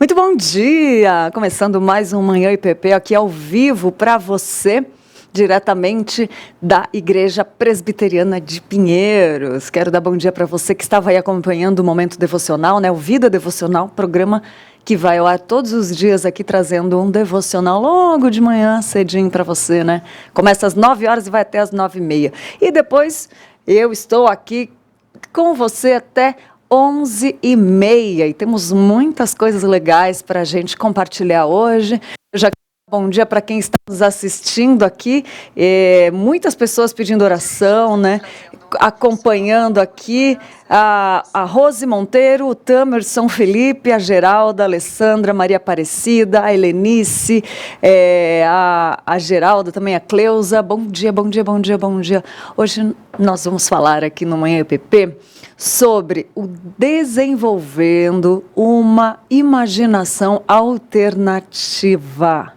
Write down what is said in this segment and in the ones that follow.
Muito bom dia! Começando mais um Manhã IPP aqui ao vivo para você, diretamente da Igreja Presbiteriana de Pinheiros. Quero dar bom dia para você que estava aí acompanhando o Momento Devocional, né? O Vida Devocional, programa que vai ao ar todos os dias aqui trazendo um devocional logo de manhã, cedinho para você, né? Começa às 9 horas e vai até às 9h30. E depois eu estou aqui com você até 11h30 e temos muitas coisas legais para a gente compartilhar hoje. Eu já bom dia para quem está nos assistindo aqui, muitas pessoas pedindo oração, né? Acompanhando aqui a Rose Monteiro, o Tamerson Felipe, a Geralda, a Alessandra, Maria Aparecida, a Helenice, a Geralda, também a Cleusa. Bom dia, bom dia, bom dia, bom dia. Hoje nós vamos falar aqui no Manhã EPP sobre o desenvolvendo uma imaginação alternativa.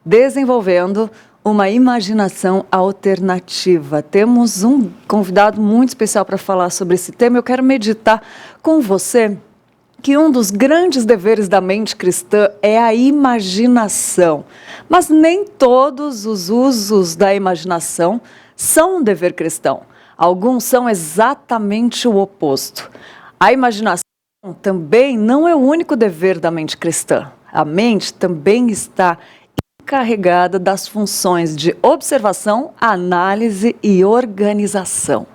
Desenvolvendo uma imaginação alternativa. Temos um convidado muito especial para falar sobre esse tema. Eu quero meditar com você que um dos grandes deveres da mente cristã é a imaginação. Mas nem todos os usos da imaginação são um dever cristão. Alguns são exatamente o oposto. A imaginação também não é o único dever da mente cristã. A mente também está encarregada das funções de observação, análise e organização.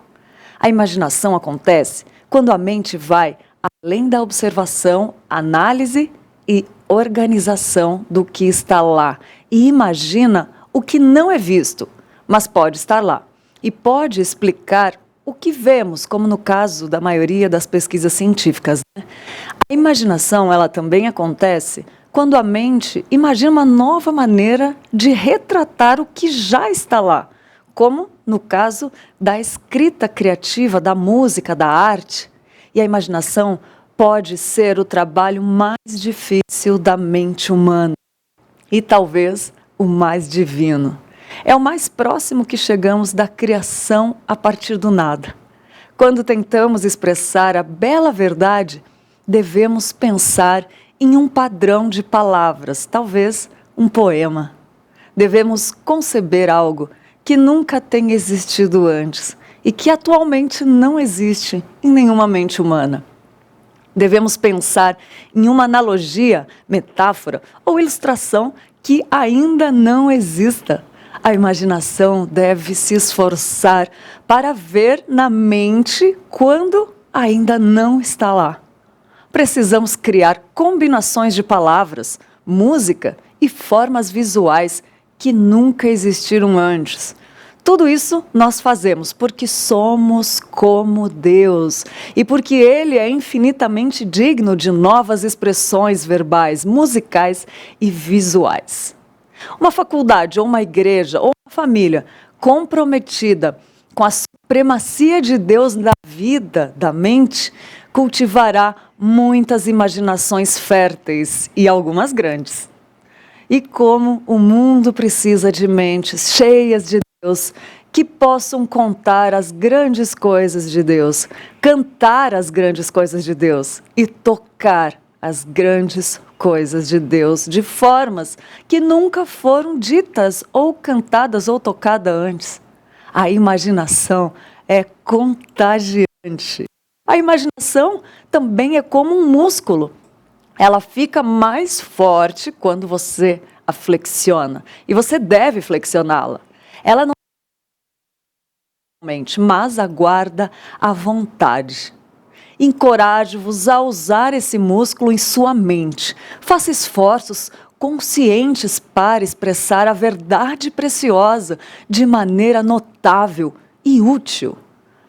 A imaginação acontece quando a mente vai além da observação, análise e organização do que está lá e imagina o que não é visto, mas pode estar lá e pode explicar o que vemos, como no caso da maioria das pesquisas científicas. A imaginação, ela também acontece quando a mente imagina uma nova maneira de retratar o que já está lá, como no caso da escrita criativa, da música, da arte. E a imaginação pode ser o trabalho mais difícil da mente humana e talvez o mais divino. É o mais próximo que chegamos da criação a partir do nada. Quando tentamos expressar a bela verdade, devemos pensar em um padrão de palavras, talvez um poema. Devemos conceber algo que nunca tenha existido antes e que atualmente não existe em nenhuma mente humana. Devemos pensar em uma analogia, metáfora ou ilustração que ainda não exista. A imaginação deve se esforçar para ver na mente quando ainda não está lá. Precisamos criar combinações de palavras, música e formas visuais que nunca existiram antes. Tudo isso nós fazemos porque somos como Deus e porque Ele é infinitamente digno de novas expressões verbais, musicais e visuais. Uma faculdade ou uma igreja ou uma família comprometida com a supremacia de Deus na vida da mente cultivará muitas imaginações férteis e algumas grandes. E como o mundo precisa de mentes cheias de Deus, que possam contar as grandes coisas de Deus, cantar as grandes coisas de Deus e tocar as grandes coisas de Deus de formas que nunca foram ditas ou cantadas ou tocadas antes. A imaginação é contagiante. A imaginação também é como um músculo. Ela fica mais forte quando você a flexiona. E você deve flexioná-la. Ela não mente, mas aguarda a vontade. Encorajo-vos a usar esse músculo em sua mente. Faça esforços conscientes para expressar a verdade preciosa de maneira notável e útil.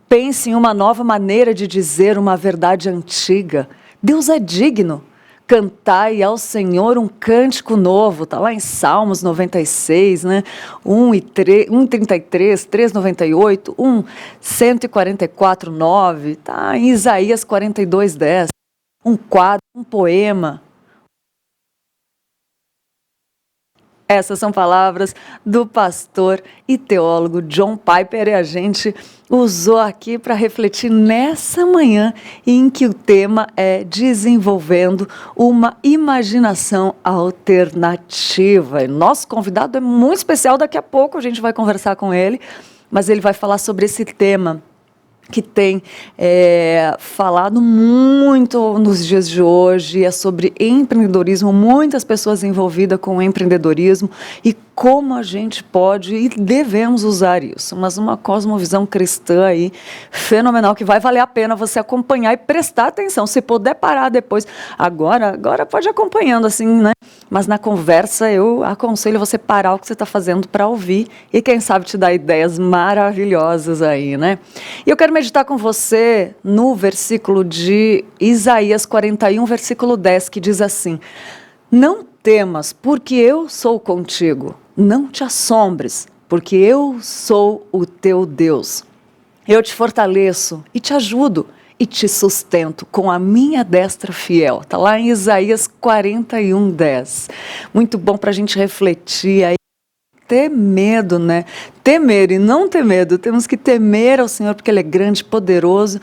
Pense em uma nova maneira de dizer uma verdade antiga. Deus é digno. Cantai ao Senhor um cântico novo, está lá em Salmos 96, né? 1:33, 3:98, 144, 9, está em Isaías 42:10, um quadro, um poema. Essas são palavras do pastor e teólogo John Piper, e a gente usou aqui para refletir nessa manhã em que o tema é desenvolvendo uma imaginação alternativa. E nosso convidado é muito especial, daqui a pouco a gente vai conversar com ele, mas ele vai falar sobre esse tema que tem falado muito nos dias de hoje, é sobre empreendedorismo, muitas pessoas envolvidas com empreendedorismo e como a gente pode e devemos usar isso, mas uma cosmovisão cristã aí fenomenal, que vai valer a pena você acompanhar e prestar atenção, se puder parar depois, agora pode ir acompanhando assim, né? Mas na conversa eu aconselho você parar o que você está fazendo para ouvir e quem sabe te dar ideias maravilhosas aí, né? E eu quero meditar com você no versículo de Isaías 41, versículo 10, que diz assim: não temas, porque eu sou contigo. Não te assombres, porque eu sou o teu Deus. Eu te fortaleço e te ajudo e te sustento com a minha destra fiel. Está lá em Isaías 41, 10. Muito bom para a gente refletir aí. Ter medo, né? Temer e não ter medo. Temos que temer ao Senhor porque Ele é grande, poderoso,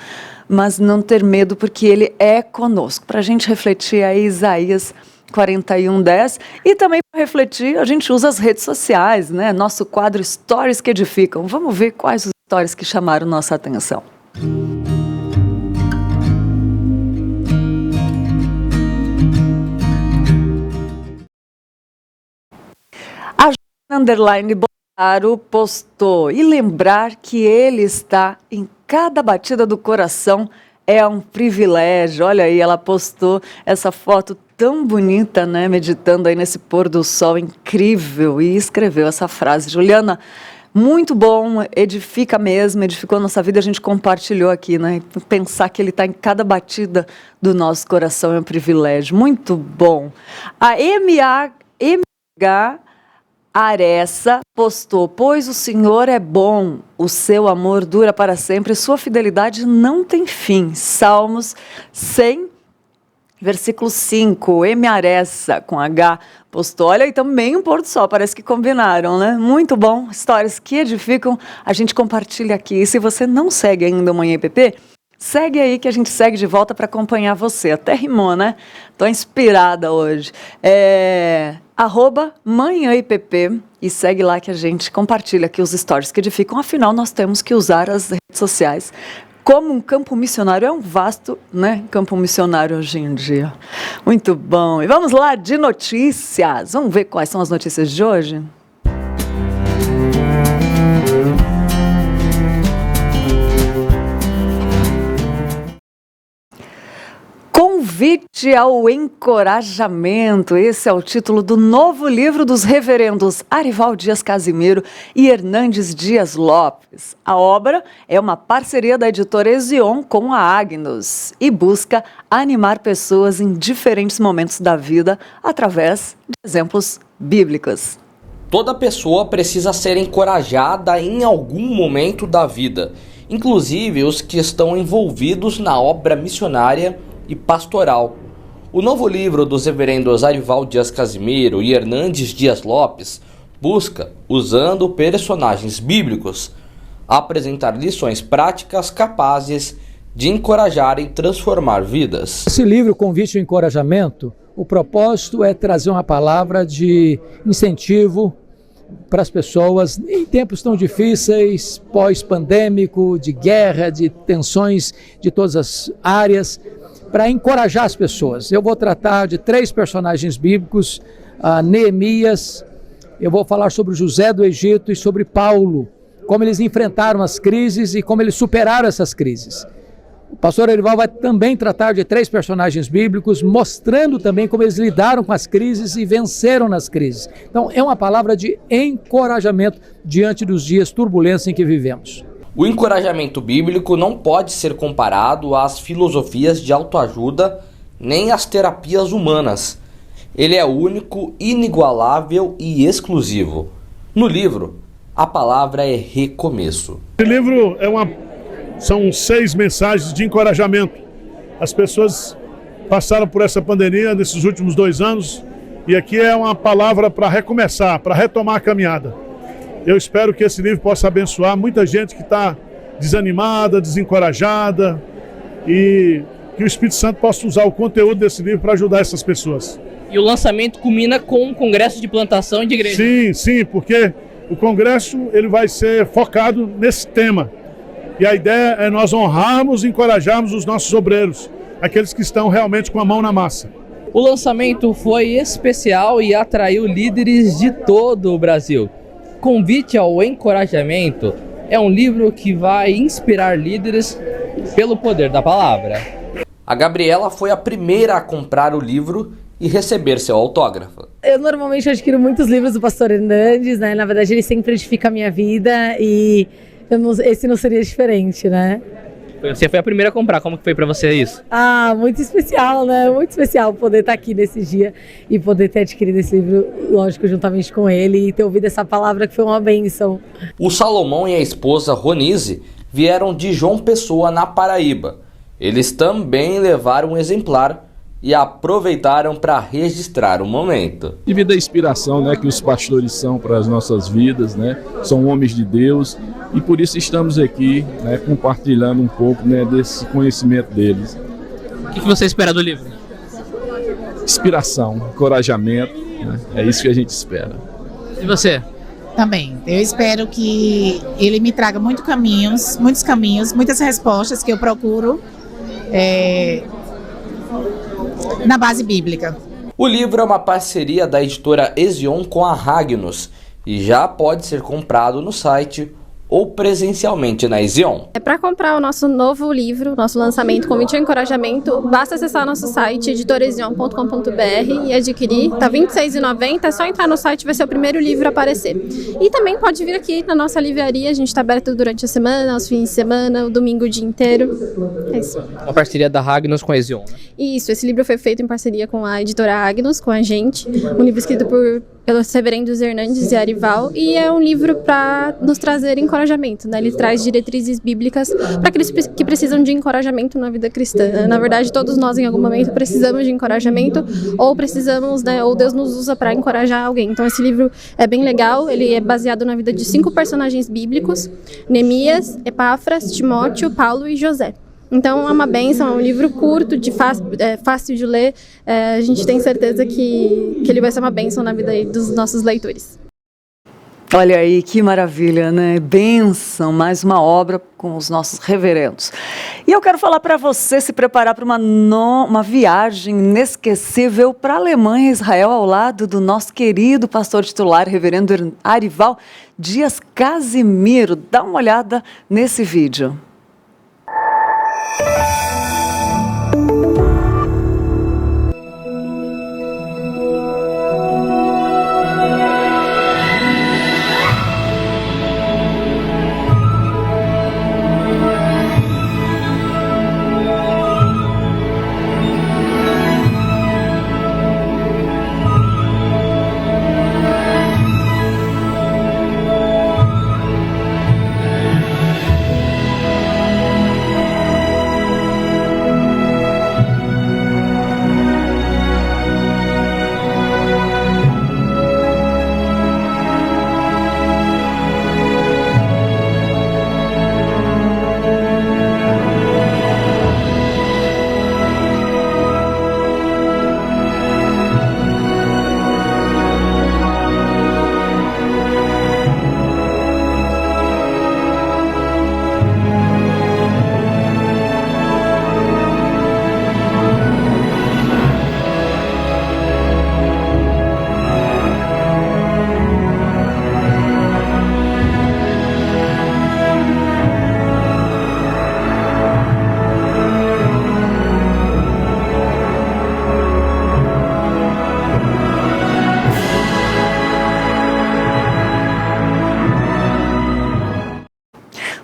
mas não ter medo porque Ele é conosco. Para a gente refletir aí Isaías 41, 10. E também para refletir, a gente usa as redes sociais, né? Nosso quadro Stories que Edificam. Vamos ver quais os stories que chamaram nossa atenção. Underline Bolsonaro postou, e lembrar que ele está em cada batida do coração é um privilégio. Olha aí, ela postou essa foto tão bonita, né, meditando aí nesse pôr do sol incrível, e escreveu essa frase. Juliana, muito bom, edifica mesmo, edificou a nossa vida, a gente compartilhou aqui, né, pensar que ele está em cada batida do nosso coração é um privilégio, muito bom. A MH Aressa postou, pois o Senhor é bom, o seu amor dura para sempre, sua fidelidade não tem fim. Salmos 100, versículo 5, M. Aressa, com H, postou, olha aí também um pôr do sol, parece que combinaram, né? Muito bom, histórias que edificam, a gente compartilha aqui. E se você não segue ainda o Manhã IPP, segue aí que a gente segue de volta para acompanhar você. Até rimou, né? Tô inspirada hoje. @Manhã IPP e segue lá que a gente compartilha aqui os stories que edificam. Afinal, nós temos que usar as redes sociais como um campo missionário. É um vasto, né, campo missionário hoje em dia. Muito bom. E vamos lá de notícias. Vamos ver quais são as notícias de hoje? Convite ao encorajamento. Esse é o título do novo livro dos reverendos Arival Dias Casimiro e Hernandes Dias Lopes. A obra é uma parceria da editora Ezion com a Agnus e busca animar pessoas em diferentes momentos da vida através de exemplos bíblicos. Toda pessoa precisa ser encorajada em algum momento da vida, inclusive os que estão envolvidos na obra missionária e pastoral. O novo livro dos reverendos Arival Dias Casimiro e Hernandes Dias Lopes busca, usando personagens bíblicos, apresentar lições práticas capazes de encorajar e transformar vidas. Esse livro, Convite ao Encorajamento, o propósito é trazer uma palavra de incentivo para as pessoas em tempos tão difíceis, pós-pandêmico, de guerra, de tensões de todas as áreas, para encorajar as pessoas. Eu vou tratar de 3 personagens bíblicos, Neemias, eu vou falar sobre José do Egito e sobre Paulo, como eles enfrentaram as crises e como eles superaram essas crises. O pastor Arival vai também tratar de 3 personagens bíblicos, mostrando também como eles lidaram com as crises e venceram nas crises. Então é uma palavra de encorajamento diante dos dias turbulentos em que vivemos. O encorajamento bíblico não pode ser comparado às filosofias de autoajuda nem às terapias humanas. Ele é único, inigualável e exclusivo. No livro, a palavra é recomeço. Esse livro são 6 mensagens de encorajamento. As pessoas passaram por essa pandemia nesses últimos 2 anos E aqui é uma palavra para recomeçar, para retomar a caminhada. Eu espero que esse livro possa abençoar muita gente que está desanimada, desencorajada, e que o Espírito Santo possa usar o conteúdo desse livro para ajudar essas pessoas. E o lançamento culmina com um congresso de plantação de igreja. Sim, porque o congresso ele vai ser focado nesse tema. E a ideia é nós honrarmos e encorajarmos os nossos obreiros, aqueles que estão realmente com a mão na massa. O lançamento foi especial e atraiu líderes de todo o Brasil. Convite ao Encorajamento é um livro que vai inspirar líderes pelo poder da palavra. A Gabriela foi a primeira a comprar o livro e receber seu autógrafo. Eu normalmente adquiro muitos livros do pastor Hernandes, né? Na verdade, ele sempre edifica a minha vida e esse não seria diferente, né? Você foi a primeira a comprar, como que foi pra você isso? Muito especial, né? Muito especial poder estar aqui nesse dia e poder ter adquirido esse livro, lógico, juntamente com ele e ter ouvido essa palavra que foi uma bênção. O Salomão e a esposa Ronise vieram de João Pessoa, na Paraíba. Eles também levaram um exemplar e aproveitaram para registrar o momento. Devido à inspiração, né, que os pastores são para as nossas vidas, né, são homens de Deus e por isso estamos aqui, né, compartilhando um pouco, né, desse conhecimento deles. O que você espera do livro? Inspiração, encorajamento, né, é isso que a gente espera. E você? Também. Eu espero que ele me traga muitos caminhos, muitas respostas que eu procuro na base bíblica. O livro é uma parceria da editora Ezion com a Ragnos e já pode ser comprado no site ou presencialmente na Ezion. Para comprar o nosso novo livro, nosso lançamento Convite ao Encorajamento, basta acessar nosso site editorezion.com.br e adquirir. Tá R$ 26,90, é só entrar no site, vai ser o primeiro livro a aparecer. E também pode vir aqui na nossa livraria, a gente está aberto durante a semana, aos fins de semana, o domingo o dia inteiro. É isso. Uma parceria da Ragnos com a Ezion, né? Isso, esse livro foi feito em parceria com a editora Agnos, com a gente, um livro escrito pelos reverendos Hernandes e Arival, e é um livro para nos trazer encorajamento, né? Ele traz diretrizes bíblicas para aqueles que precisam de encorajamento na vida cristã. Na verdade, todos nós em algum momento precisamos de encorajamento, ou precisamos, né, ou Deus nos usa para encorajar alguém. Então esse livro é bem legal, ele é baseado na vida de 5 personagens bíblicos: Neemias, Epáfras, Timóteo, Paulo e José. Então é uma bênção, é um livro curto, fácil de ler. A gente tem certeza que ele vai ser uma bênção na vida dos nossos leitores. Olha aí, que maravilha, né? Bênção, mais uma obra com os nossos reverendos. E eu quero falar para você se preparar para uma viagem inesquecível para a Alemanha e Israel, ao lado do nosso querido pastor titular, reverendo Arival Dias Casimiro. Dá uma olhada nesse vídeo.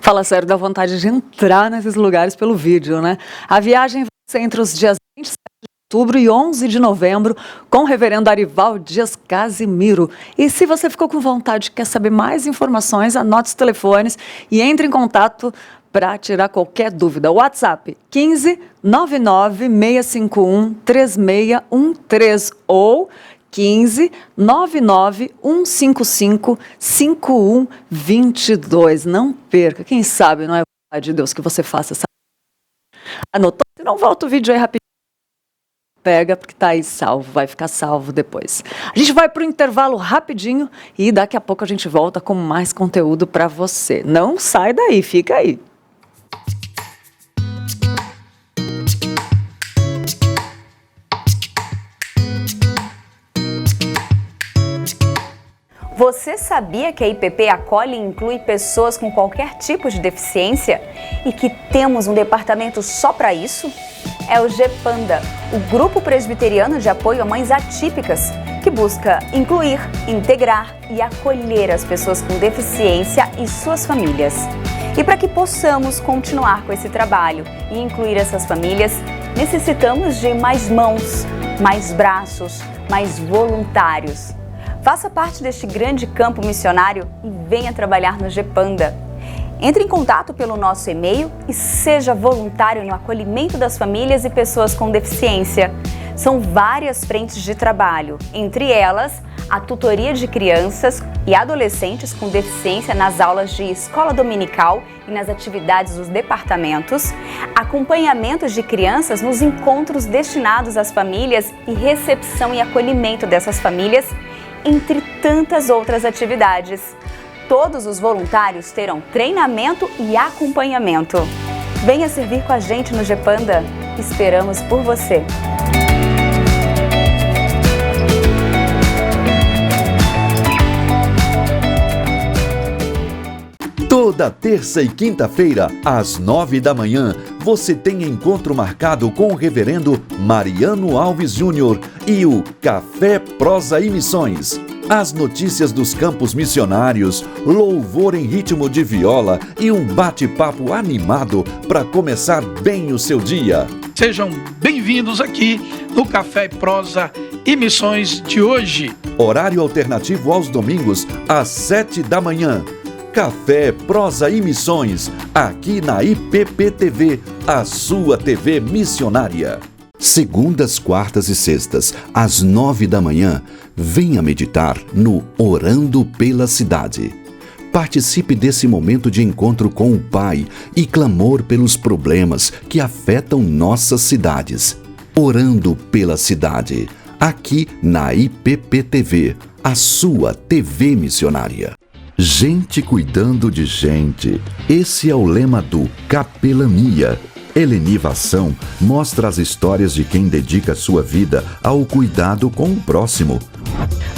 Fala sério, dá vontade de entrar nesses lugares pelo vídeo, né? A viagem vai ser entre os dias 27 de outubro e 11 de novembro com o reverendo Arival Dias Casimiro. E se você ficou com vontade, quer saber mais informações, anote os telefones e entre em contato para tirar qualquer dúvida. WhatsApp 15 99 651 3613 ou 15 99 155 5122. Não perca, quem sabe não é vontade de Deus que você faça essa. Anotou? Se não, volta o vídeo aí rapidinho. Pega, porque tá aí salvo, vai ficar salvo depois. A gente vai para o intervalo rapidinho e daqui a pouco a gente volta com mais conteúdo para você. Não sai daí, fica aí. Você sabia que a IPP acolhe e inclui pessoas com qualquer tipo de deficiência e que temos um departamento só para isso? É o GPANDA, o Grupo Presbiteriano de Apoio a Mães Atípicas, que busca incluir, integrar e acolher as pessoas com deficiência e suas famílias. E para que possamos continuar com esse trabalho e incluir essas famílias, necessitamos de mais mãos, mais braços, mais voluntários. Faça parte deste grande campo missionário e venha trabalhar no GPANDA. Entre em contato pelo nosso e-mail e seja voluntário no acolhimento das famílias e pessoas com deficiência. São várias frentes de trabalho, entre elas a tutoria de crianças e adolescentes com deficiência nas aulas de escola dominical e nas atividades dos departamentos, acompanhamento de crianças nos encontros destinados às famílias e recepção e acolhimento dessas famílias, entre tantas outras atividades. Todos os voluntários terão treinamento e acompanhamento. Venha servir com a gente no GPANDA. Esperamos por você. Toda terça e quinta-feira, às 9 da manhã, você tem encontro marcado com o reverendo Mariano Alves Júnior e o Café Prosa e Missões. As notícias dos campos missionários, louvor em ritmo de viola e um bate-papo animado para começar bem o seu dia. Sejam bem-vindos aqui no Café Prosa e Missões de hoje. Horário alternativo aos domingos, às 7 da manhã. Café, Prosa e Missões, aqui na IPP-TV, a sua TV missionária. Segundas, quartas e sextas, às 9 da manhã, venha meditar no Orando pela Cidade. Participe desse momento de encontro com o Pai e clamor pelos problemas que afetam nossas cidades. Orando pela Cidade, aqui na IPP-TV, a sua TV missionária. Gente cuidando de gente. Esse é o lema do Capelania. Helenivação mostra as histórias de quem dedica sua vida ao cuidado com o próximo.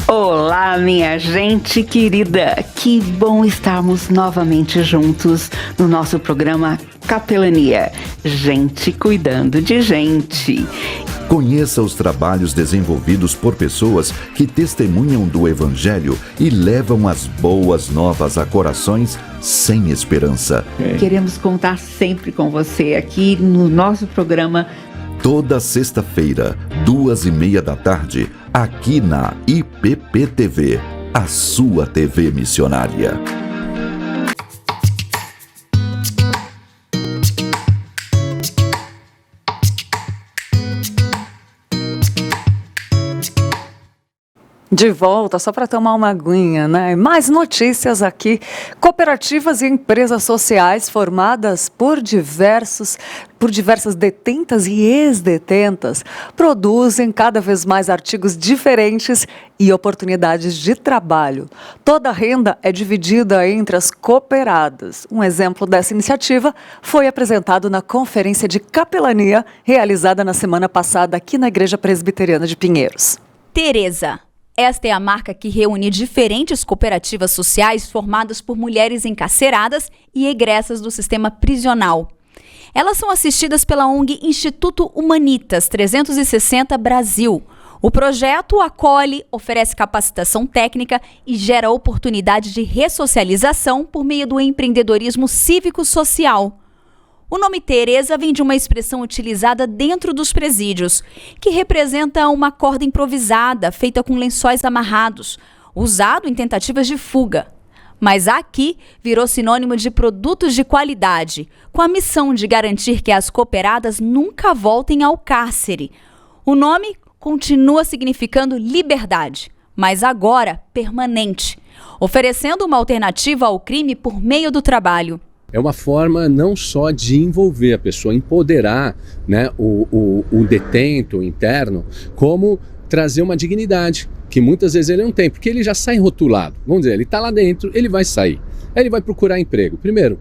Olá, minha gente querida. Que bom estarmos novamente juntos no nosso programa Capelania. Gente cuidando de gente. Conheça os trabalhos desenvolvidos por pessoas que testemunham do Evangelho e levam as boas novas a corações sem esperança. Queremos contar sempre com você aqui no nosso programa. Toda sexta-feira, 2:30 da tarde, aqui na IPP-TV, a sua TV missionária. De volta, só para tomar uma aguinha, né? Mais notícias aqui. Cooperativas e empresas sociais formadas por diversas detentas e ex-detentas produzem cada vez mais artigos diferentes e oportunidades de trabalho. Toda a renda é dividida entre as cooperadas. Um exemplo dessa iniciativa foi apresentado na Conferência de Capelania, realizada na semana passada aqui na Igreja Presbiteriana de Pinheiros. Tereza. Esta é a marca que reúne diferentes cooperativas sociais formadas por mulheres encarceradas e egressas do sistema prisional. Elas são assistidas pela ONG Instituto Humanitas 360 Brasil. O projeto acolhe, oferece capacitação técnica e gera oportunidade de ressocialização por meio do empreendedorismo cívico-social. O nome Tereza vem de uma expressão utilizada dentro dos presídios, que representa uma corda improvisada feita com lençóis amarrados, usado em tentativas de fuga. Mas aqui virou sinônimo de produtos de qualidade, com a missão de garantir que as cooperadas nunca voltem ao cárcere. O nome continua significando liberdade, mas agora permanente, oferecendo uma alternativa ao crime por meio do trabalho. É uma forma não só de envolver a pessoa, empoderar, né, o detento interno, como trazer uma dignidade, que muitas vezes ele não tem, porque ele já sai rotulado. Vamos dizer, ele está lá dentro, ele vai sair. Aí ele vai procurar emprego. Primeiro,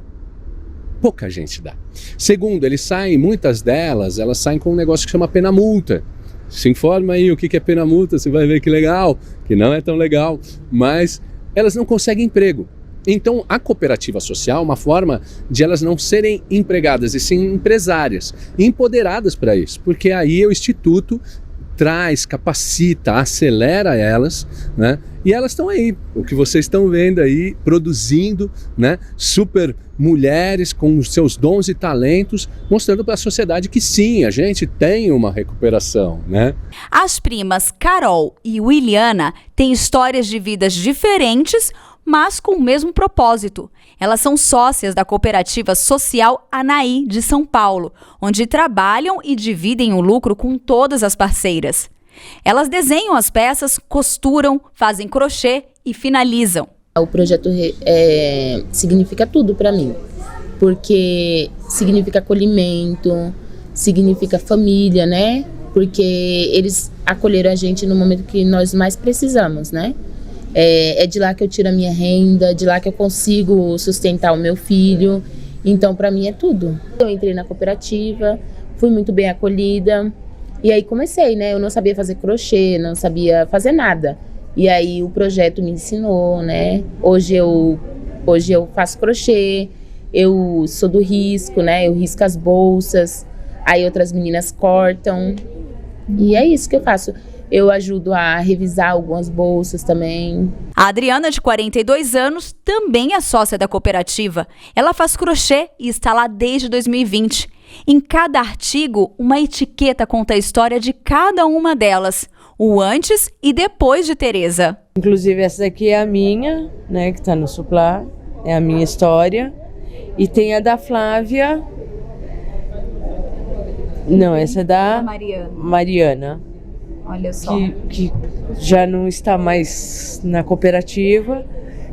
pouca gente dá. Segundo, ele sai, muitas delas, elas saem com um negócio que chama pena-multa. Se informa aí o que é pena-multa, você vai ver que legal, que não é tão legal, mas elas não conseguem emprego. Então, a cooperativa social é uma forma de elas não serem empregadas, e sim empresárias, empoderadas para isso, porque aí o Instituto traz, capacita, acelera elas, né? E elas estão aí, o que vocês estão vendo aí, produzindo, né? Super mulheres com os seus dons e talentos, mostrando para a sociedade que sim, a gente tem uma recuperação, né? As primas Carol e Williana têm histórias de vidas diferentes, mas com o mesmo propósito. Elas são sócias da cooperativa social Anaí de São Paulo, onde trabalham e dividem o lucro com todas as parceiras. Elas desenham as peças, costuram, fazem crochê e finalizam. O projeto significa tudo para mim, porque significa acolhimento, significa família, né? Porque eles acolheram a gente no momento que nós mais precisamos, né? É de lá que eu tiro a minha renda, de lá que eu consigo sustentar o meu filho. Então, para mim, é tudo. Eu entrei na cooperativa, fui muito bem acolhida. E aí comecei, né? Eu não sabia fazer crochê, não sabia fazer nada. E aí o projeto me ensinou, né? Hoje eu faço crochê, eu sou do risco, né? Eu risco as bolsas, aí outras meninas cortam. E é isso que eu faço. Eu ajudo a revisar algumas bolsas também. A Adriana, de 42 anos, também é sócia da cooperativa. Ela faz crochê e está lá desde 2020. Em cada artigo, uma etiqueta conta a história de cada uma delas, o antes e depois de Tereza. Inclusive essa daqui é a minha, né, que está no suplar, é a minha história. E tem a da Flávia. Não, essa é da Mariana. Olha só. Que já não está mais na cooperativa.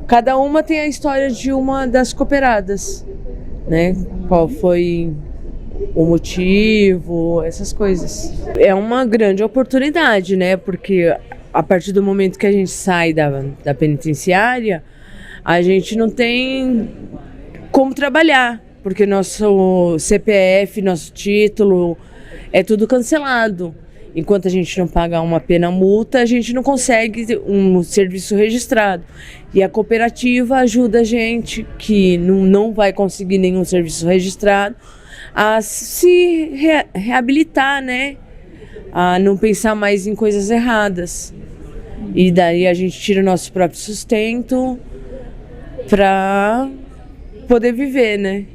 Cada uma tem a história de uma das cooperadas, né? Qual foi o motivo, essas coisas. É uma grande oportunidade, né? Porque a partir do momento que a gente sai da penitenciária, a gente não tem como trabalhar, porque nosso CPF, nosso título, é tudo cancelado. Enquanto a gente não pagar uma pena-multa, a gente não consegue um serviço registrado. E a cooperativa ajuda a gente, que não vai conseguir nenhum serviço registrado, a se reabilitar, né? A não pensar mais em coisas erradas. E daí a gente tira o nosso próprio sustento para poder viver, né?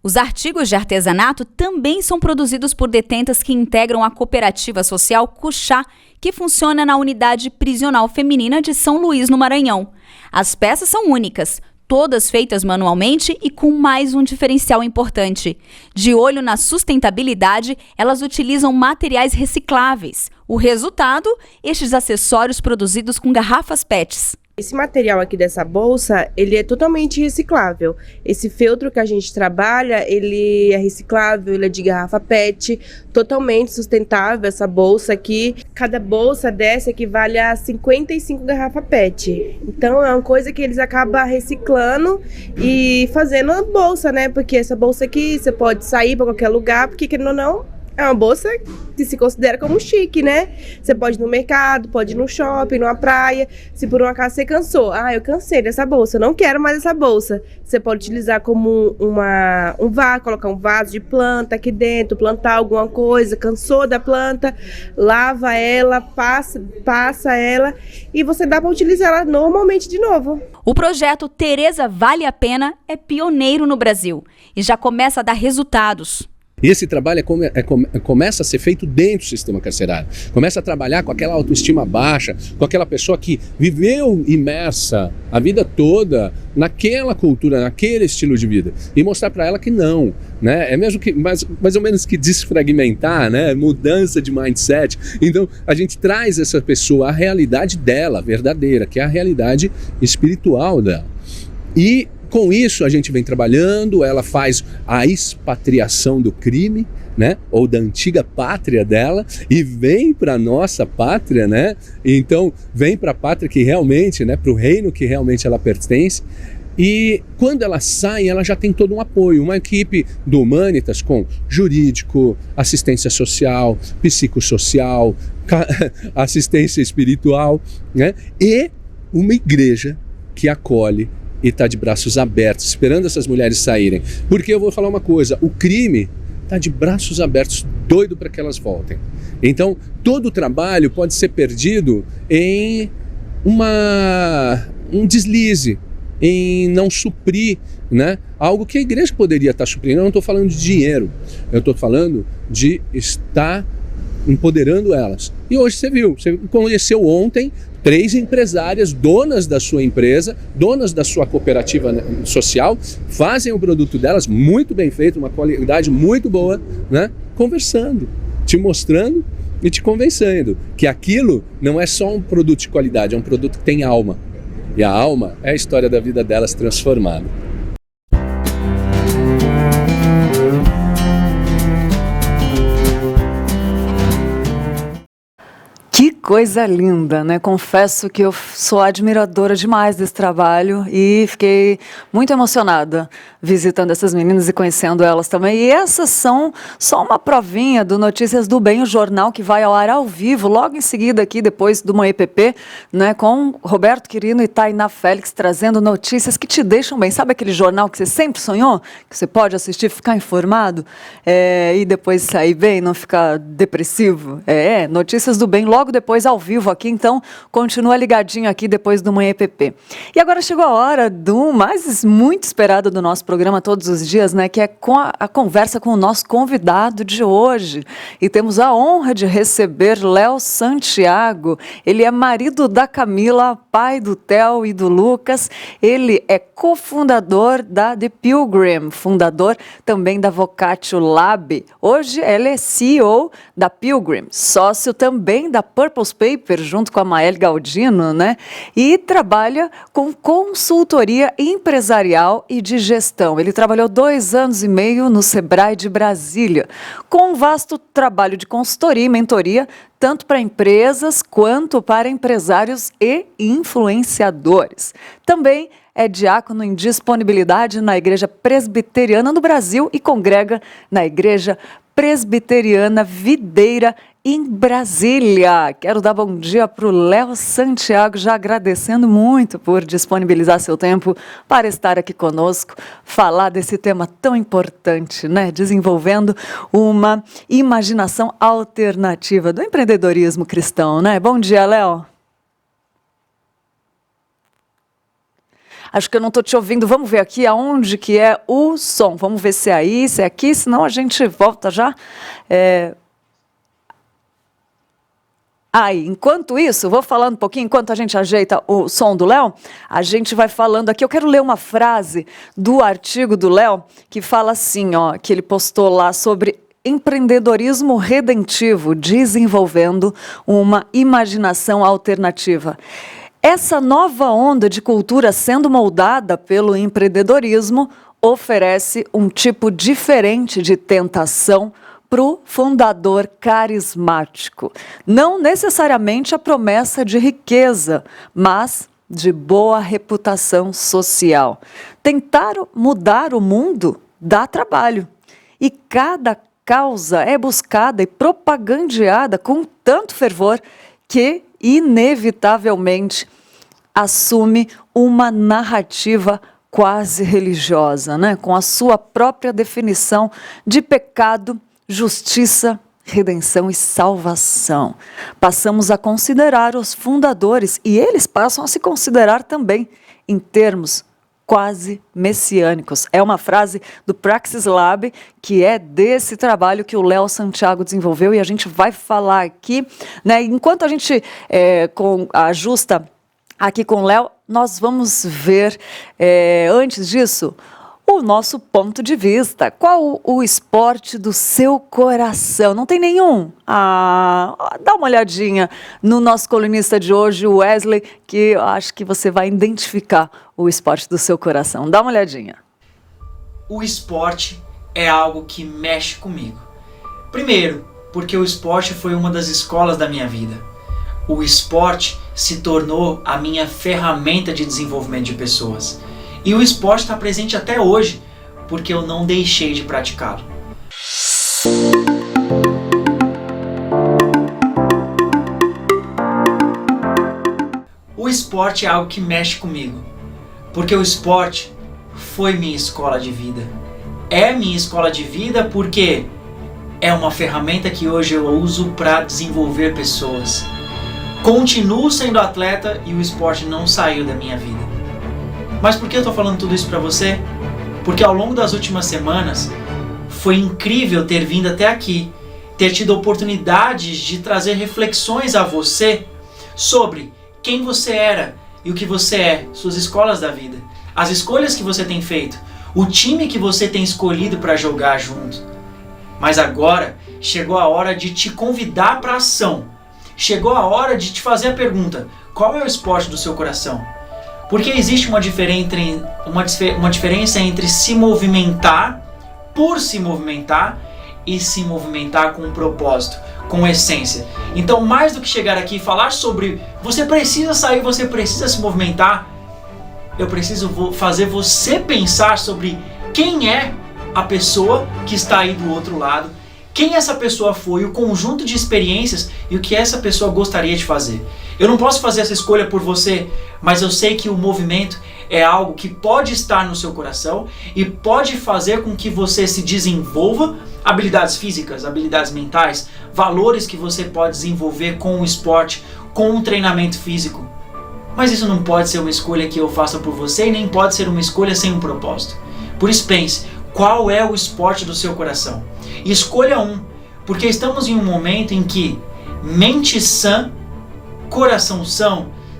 Os artigos de artesanato também são produzidos por detentas que integram a cooperativa social Cuxá, que funciona na unidade prisional feminina de São Luís, no Maranhão. As peças são únicas, todas feitas manualmente e com mais um diferencial importante. De olho na sustentabilidade, elas utilizam materiais recicláveis. O resultado, estes acessórios produzidos com garrafas PETs. Esse material aqui dessa bolsa, ele é totalmente reciclável. Esse feltro que a gente trabalha, ele é reciclável, ele é de garrafa PET, totalmente sustentável essa bolsa aqui. Cada bolsa dessa equivale a 55 garrafas PET. Então é uma coisa que eles acabam reciclando e fazendo a bolsa, né? Porque essa bolsa aqui, você pode sair para qualquer lugar, porque querendo ou não, é uma bolsa que se considera como chique, né? Você pode ir no mercado, pode ir no shopping, numa praia. Se por um acaso você cansou, eu cansei dessa bolsa, eu não quero mais essa bolsa. Você pode utilizar como um vaso, colocar um vaso de planta aqui dentro, plantar alguma coisa, cansou da planta, lava ela, passa ela e você dá para utilizar ela normalmente de novo. O projeto Tereza Vale a Pena é pioneiro no Brasil e já começa a dar resultados. E esse trabalho começa a ser feito dentro do sistema carcerário. Começa a trabalhar com aquela autoestima baixa, com aquela pessoa que viveu imersa a vida toda naquela cultura, naquele estilo de vida. E mostrar para ela que não, né? É mesmo que mais ou menos que desfragmentar, né? Mudança de mindset. Então a gente traz essa pessoa à realidade dela, verdadeira, que é a realidade espiritual dela. E com isso a gente vem trabalhando, ela faz a expatriação do crime, né? Ou da antiga pátria dela, e vem para a nossa pátria, né? Então vem para a pátria que realmente, né? Para o reino que realmente ela pertence. E quando ela sai, ela já tem todo um apoio, uma equipe do Humanitas com jurídico, assistência social, psicossocial, assistência espiritual, né? E uma igreja que acolhe e está de braços abertos, esperando essas mulheres saírem. Porque eu vou falar uma coisa, o crime está de braços abertos, doido para que elas voltem. Então, todo o trabalho pode ser perdido em um deslize, em não suprir, né, algo que a igreja poderia estar suprindo. Eu não estou falando de dinheiro, eu estou falando de estar empoderando elas. E hoje você viu, você conheceu ontem 3 empresárias, donas da sua empresa, donas da sua cooperativa social, fazem o produto delas muito bem feito, uma qualidade muito boa, né? Conversando, te mostrando e te convencendo que aquilo não é só um produto de qualidade, é um produto que tem alma. E a alma é a história da vida delas transformada. Que coisa linda, né? Confesso que eu sou admiradora demais desse trabalho e fiquei muito emocionada visitando essas meninas e conhecendo elas também. E essas são só uma provinha do Notícias do Bem, o jornal que vai ao ar ao vivo, logo em seguida aqui, depois do Manhã EPP, né? Com Roberto Quirino e Tainá Félix, trazendo notícias que te deixam bem. Sabe aquele jornal que você sempre sonhou? Que você pode assistir, ficar informado e depois sair bem, não ficar depressivo? Notícias do Bem, logo depois ao vivo aqui, então continua ligadinho aqui depois do Manhã EPP. E agora chegou a hora do mais muito esperado do nosso programa todos os dias, né, que é com a conversa com o nosso convidado de hoje. E temos a honra de receber Léo Santiago. Ele é marido da Camila, pai do Theo e do Lucas. Ele é cofundador da The Pilgrim, fundador também da Vocatio Lab. Hoje ele é CEO da Pilgrim, sócio também da Purpose Paper, junto com a Mael Galdino, né? E trabalha com consultoria empresarial e de gestão. Ele trabalhou 2 anos e meio no Sebrae de Brasília, com um vasto trabalho de consultoria e mentoria, tanto para empresas quanto para empresários e influenciadores. Também é diácono em disponibilidade na Igreja Presbiteriana do Brasil e congrega na Igreja Presbiteriana Videira, em Brasília. Quero dar bom dia para o Léo Santiago, já agradecendo muito por disponibilizar seu tempo para estar aqui conosco, falar desse tema tão importante, né? Desenvolvendo uma imaginação alternativa do empreendedorismo cristão, né? Bom dia, Léo. Acho que eu não estou te ouvindo. Vamos ver aqui aonde que é o som. Vamos ver se é aí, se é aqui, senão a gente volta já. Aí, enquanto isso, vou falando um pouquinho, enquanto a gente ajeita o som do Léo, a gente vai falando aqui. Eu quero ler uma frase do artigo do Léo, que fala assim, ó, que ele postou lá sobre empreendedorismo redentivo, desenvolvendo uma imaginação alternativa. Essa nova onda de cultura sendo moldada pelo empreendedorismo oferece um tipo diferente de tentação para o fundador carismático. Não necessariamente a promessa de riqueza, mas de boa reputação social. Tentar mudar o mundo dá trabalho. E cada causa é buscada e propagandeada com tanto fervor que, inevitavelmente, assume uma narrativa quase religiosa, né? Com a sua própria definição de pecado, justiça, redenção e salvação. Passamos a considerar os fundadores, e eles passam a se considerar também, em termos quase messiânicos. É uma frase do Praxis Lab, que é desse trabalho que o Léo Santiago desenvolveu, e a gente vai falar aqui, né? Enquanto a gente ajusta aqui com o Léo, nós vamos ver, antes disso, o nosso ponto de vista. Qual o esporte do seu coração? Não tem nenhum? Dá uma olhadinha no nosso colunista de hoje, o Wesley, que eu acho que você vai identificar o esporte do seu coração. Dá uma olhadinha. O esporte é algo que mexe comigo. Primeiro, porque o esporte foi uma das escolas da minha vida. O esporte se tornou a minha ferramenta de desenvolvimento de pessoas. E o esporte está presente até hoje, porque eu não deixei de praticá-lo. O esporte é algo que mexe comigo, porque o esporte foi minha escola de vida. É minha escola de vida porque é uma ferramenta que hoje eu uso para desenvolver pessoas. Continuo sendo atleta e o esporte não saiu da minha vida. Mas por que eu estou falando tudo isso para você? Porque ao longo das últimas semanas foi incrível ter vindo até aqui, ter tido oportunidades de trazer reflexões a você sobre quem você era e o que você é, suas escolas da vida, as escolhas que você tem feito, o time que você tem escolhido para jogar junto. Mas agora chegou a hora de te convidar para a ação. Chegou a hora de te fazer a pergunta: qual é o esporte do seu coração? Porque existe uma diferença entre se movimentar por se movimentar e se movimentar com um propósito, com essência. Então, mais do que chegar aqui e falar sobre você precisa sair, você precisa se movimentar, eu preciso fazer você pensar sobre quem é a pessoa que está aí do outro lado, quem essa pessoa foi, o conjunto de experiências e o que essa pessoa gostaria de fazer. Eu não posso fazer essa escolha por você, mas eu sei que o movimento é algo que pode estar no seu coração e pode fazer com que você se desenvolva habilidades físicas, habilidades mentais, valores que você pode desenvolver com o esporte, com o treinamento físico. Mas isso não pode ser uma escolha que eu faça por você e nem pode ser uma escolha sem um propósito. Por isso pense, qual é o esporte do seu coração? E escolha um, porque estamos em um momento em que mente sã, coração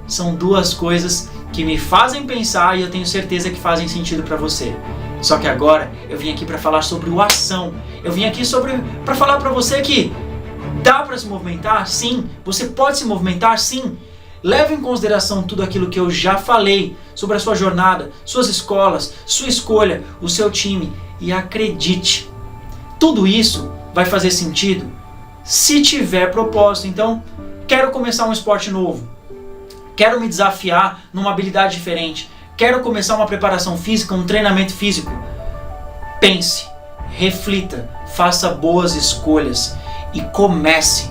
são duas coisas que me fazem pensar e eu tenho certeza que fazem sentido para você. Só que agora eu vim aqui para falar sobre o ação. Eu vim aqui para falar para você que dá para se movimentar? Sim. Você pode se movimentar? Sim. Leve em consideração tudo aquilo que eu já falei sobre a sua jornada, suas escolas, sua escolha, o seu time e acredite, tudo isso vai fazer sentido se tiver propósito. Então, quero começar um esporte novo, quero me desafiar numa habilidade diferente, quero começar uma preparação física, um treinamento físico. Pense, reflita, faça boas escolhas e comece.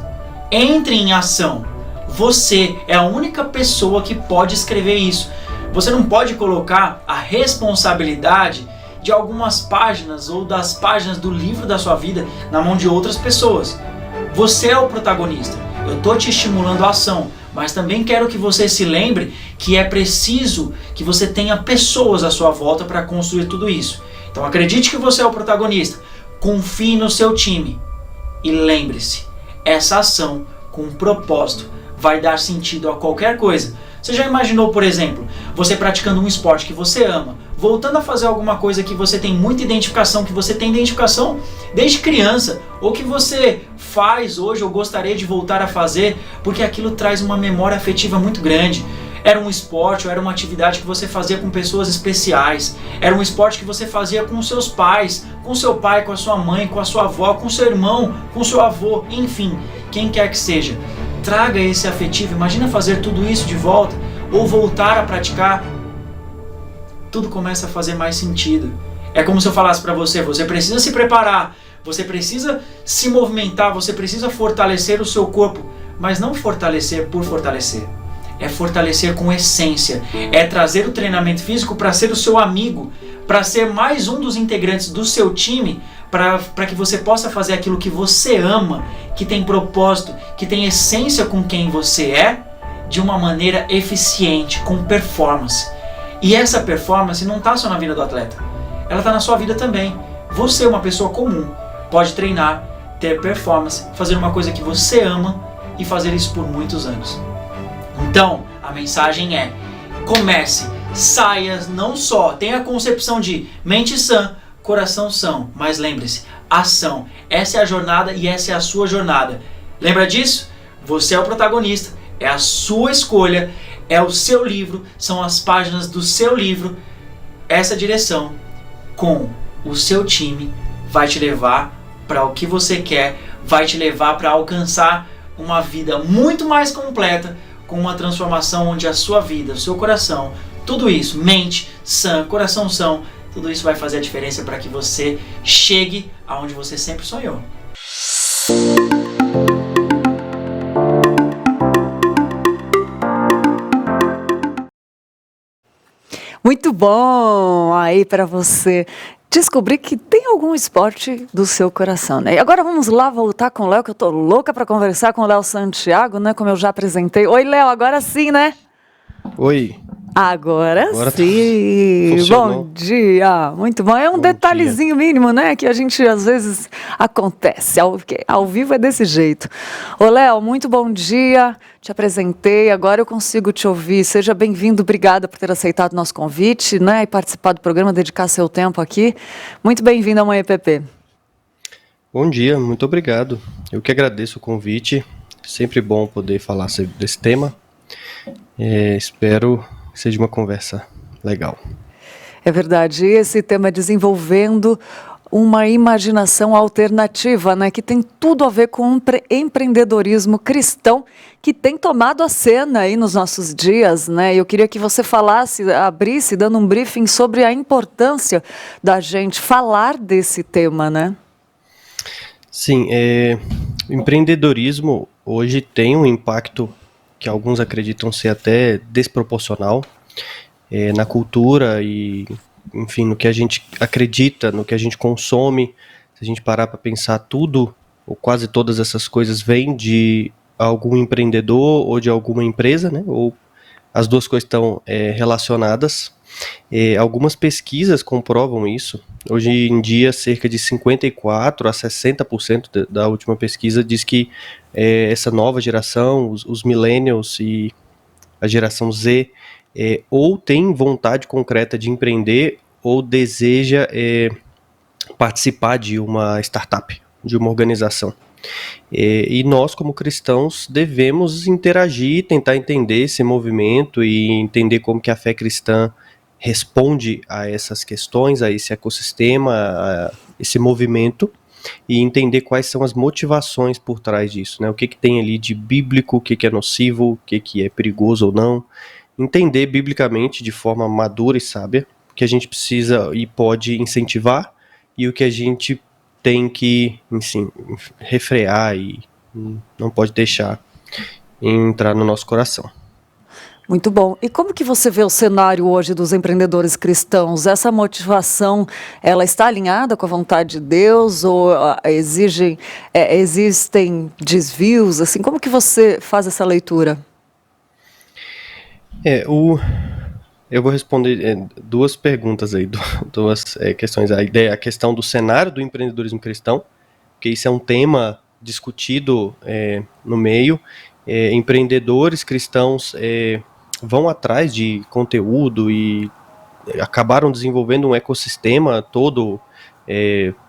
Entre em ação. Você é a única pessoa que pode escrever isso. Você não pode colocar a responsabilidade de algumas páginas ou das páginas do livro da sua vida na mão de outras pessoas. Você é o protagonista. Eu estou te estimulando a ação, mas também quero que você se lembre que é preciso que você tenha pessoas à sua volta para construir tudo isso. Então acredite que você é o protagonista, confie no seu time e lembre-se, essa ação com um propósito vai dar sentido a qualquer coisa. Você já imaginou, por exemplo, você praticando um esporte que você ama, voltando a fazer alguma coisa que você tem muita identificação, que você tem identificação desde criança, ou que você faz hoje ou gostaria de voltar a fazer, porque aquilo traz uma memória afetiva muito grande. Era um esporte ou era uma atividade que você fazia com pessoas especiais. Era um esporte que você fazia com seus pais, com seu pai, com a sua mãe, com a sua avó, com seu irmão, com seu avô, enfim, quem quer que seja. Traga esse afetivo, imagina fazer tudo isso de volta, ou voltar a praticar. Tudo começa a fazer mais sentido. É como se eu falasse para você, você precisa se preparar, você precisa se movimentar, você precisa fortalecer o seu corpo, mas não fortalecer por fortalecer. É fortalecer com essência, é trazer o treinamento físico para ser o seu amigo, para ser mais um dos integrantes do seu time, para que você possa fazer aquilo que você ama, que tem propósito, que tem essência com quem você é, de uma maneira eficiente, com performance. E essa performance não está só na vida do atleta, ela está na sua vida também. Você, uma pessoa comum, pode treinar, ter performance, fazer uma coisa que você ama e fazer isso por muitos anos. Então, a mensagem é: comece, saia, não só tenha a concepção de mente sã, coração são, mas lembre-se, ação. Essa é a jornada e essa é a sua jornada. Lembra disso? Você é o protagonista, é a sua escolha, é o seu livro, são as páginas do seu livro. Essa direção com o seu time vai te levar para o que você quer, vai te levar para alcançar uma vida muito mais completa, com uma transformação onde a sua vida, o seu coração, tudo isso, mente sã, coração são, tudo isso vai fazer a diferença para que você chegue aonde você sempre sonhou. Muito bom aí para você descobrir que tem algum esporte do seu coração, né? E agora vamos lá voltar com o Léo, que eu tô louca para conversar com o Léo Santiago, né? Como eu já apresentei. Oi, Léo, agora sim, né? Oi. Agora sim. Bom dia. Muito bom. É um detalhezinho mínimo, né? Que a gente às vezes acontece. Ao vivo é desse jeito. Ô, Léo, muito bom dia. Te apresentei, agora eu consigo te ouvir. Seja bem-vindo, obrigada por ter aceitado o nosso convite, né? E participar do programa, dedicar seu tempo aqui. Muito bem-vindo ao Manhã EPP. Bom dia, muito obrigado. Eu que agradeço o convite. Sempre bom poder falar desse tema. Espero que seja uma conversa legal. É verdade. E esse tema desenvolvendo uma imaginação alternativa, né, que tem tudo a ver com empreendedorismo cristão que tem tomado a cena aí nos nossos dias, né? Eu queria que você abrisse, dando um briefing sobre a importância da gente falar desse tema, né? Sim, empreendedorismo hoje tem um impacto que alguns acreditam ser até desproporcional na cultura e, enfim, no que a gente acredita, no que a gente consome. Se a gente parar para pensar, tudo, ou quase todas essas coisas vêm de algum empreendedor ou de alguma empresa, né? Ou as duas coisas estão relacionadas. Algumas pesquisas comprovam isso. Hoje em dia, cerca de 54% a 60% da última pesquisa diz que essa nova geração, os millennials e a geração Z, ou tem vontade concreta de empreender ou deseja participar de uma startup, de uma organização. E nós, como cristãos, devemos interagir, tentar entender esse movimento e entender como que a fé cristã responde a essas questões, a esse ecossistema, a esse movimento, e entender quais são as motivações por trás disso, né? O que tem ali de bíblico, o que é nocivo, o que é perigoso ou não. Entender biblicamente de forma madura e sábia o que a gente precisa e pode incentivar e o que a gente tem que, enfim, refrear e não pode deixar entrar no nosso coração. Muito bom. E como que você vê o cenário hoje dos empreendedores cristãos? Essa motivação, ela está alinhada com a vontade de Deus ou existem desvios? Assim, como que você faz essa leitura? Eu vou responder duas perguntas aí, duas questões. A questão do cenário do empreendedorismo cristão, porque isso é um tema discutido no meio. Empreendedores cristãos vão atrás de conteúdo e acabaram desenvolvendo um ecossistema todo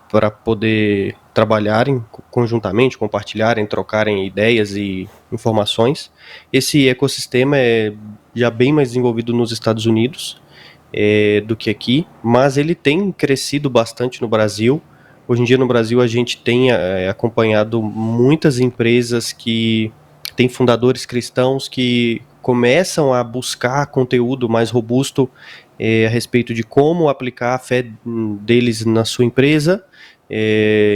para poder trabalharem conjuntamente, compartilharem, trocarem ideias e informações. Esse ecossistema é já bem mais desenvolvido nos Estados Unidos do que aqui, mas ele tem crescido bastante no Brasil. Hoje em dia no Brasil a gente tem acompanhado muitas empresas que têm fundadores cristãos que começam a buscar conteúdo mais robusto a respeito de como aplicar a fé deles na sua empresa,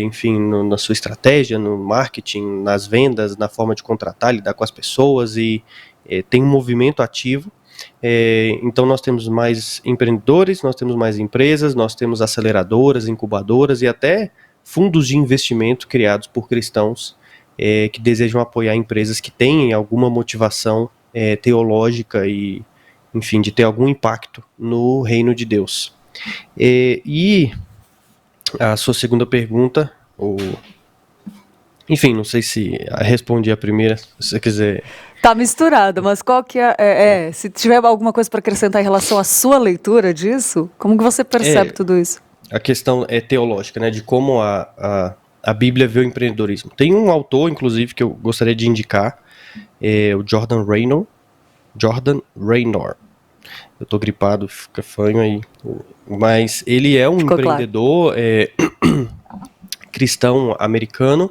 enfim, na sua estratégia, no marketing, nas vendas, na forma de contratar, lidar com as pessoas, e tem um movimento ativo. Então nós temos mais empreendedores, nós temos mais empresas, nós temos aceleradoras, incubadoras e até fundos de investimento criados por cristãos que desejam apoiar empresas que têm alguma motivação teológica e enfim, de ter algum impacto no reino de Deus. E a sua segunda pergunta, enfim, não sei se respondi a primeira, se você quiser. Tá misturado, mas qual que se tiver alguma coisa para acrescentar em relação à sua leitura disso, como que você percebe tudo isso? A questão é teológica, né, de como a Bíblia vê o empreendedorismo. Tem um autor, inclusive, que eu gostaria de indicar, o Jordan Raynor. Eu tô gripado, fica fanho aí. Mas ele é um empreendedor cristão americano,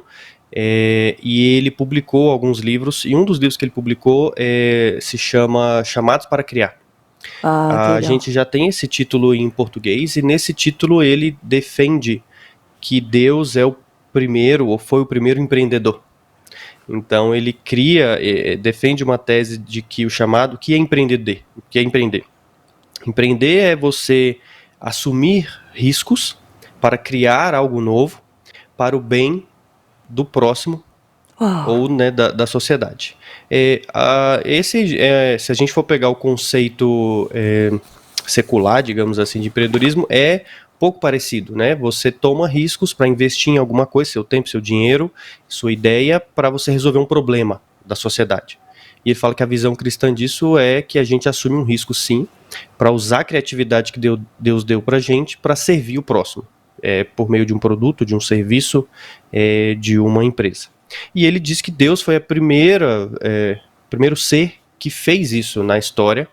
e ele publicou alguns livros, e um dos livros que ele publicou se chama Chamados para Criar. A gente já tem esse título em português, e nesse título ele defende que Deus é o primeiro, ou foi o primeiro empreendedor. Então ele defende uma tese de que o chamado, que é empreender. Empreender é você assumir riscos para criar algo novo para o bem do próximo ou, né, da sociedade. Se a gente for pegar o conceito secular, digamos assim, de empreendedorismo, é pouco parecido, né? Você toma riscos para investir em alguma coisa, seu tempo, seu dinheiro, sua ideia, para você resolver um problema da sociedade. E ele fala que a visão cristã disso é que a gente assume um risco, sim, para usar a criatividade que Deus deu para a gente para servir o próximo, por meio de um produto, de um serviço, de uma empresa. E ele diz que Deus foi primeiro ser que fez isso na história,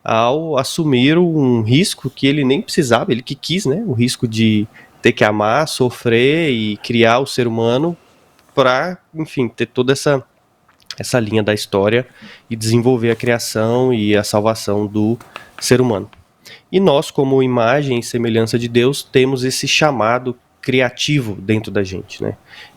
ao assumir um risco que ele nem precisava, ele que quis, né? O risco de ter que amar, sofrer e criar o ser humano para, enfim, ter toda essa linha da história e desenvolver a criação e a salvação do ser humano. E nós, como imagem e semelhança de Deus, temos esse chamado criativo dentro da gente, né?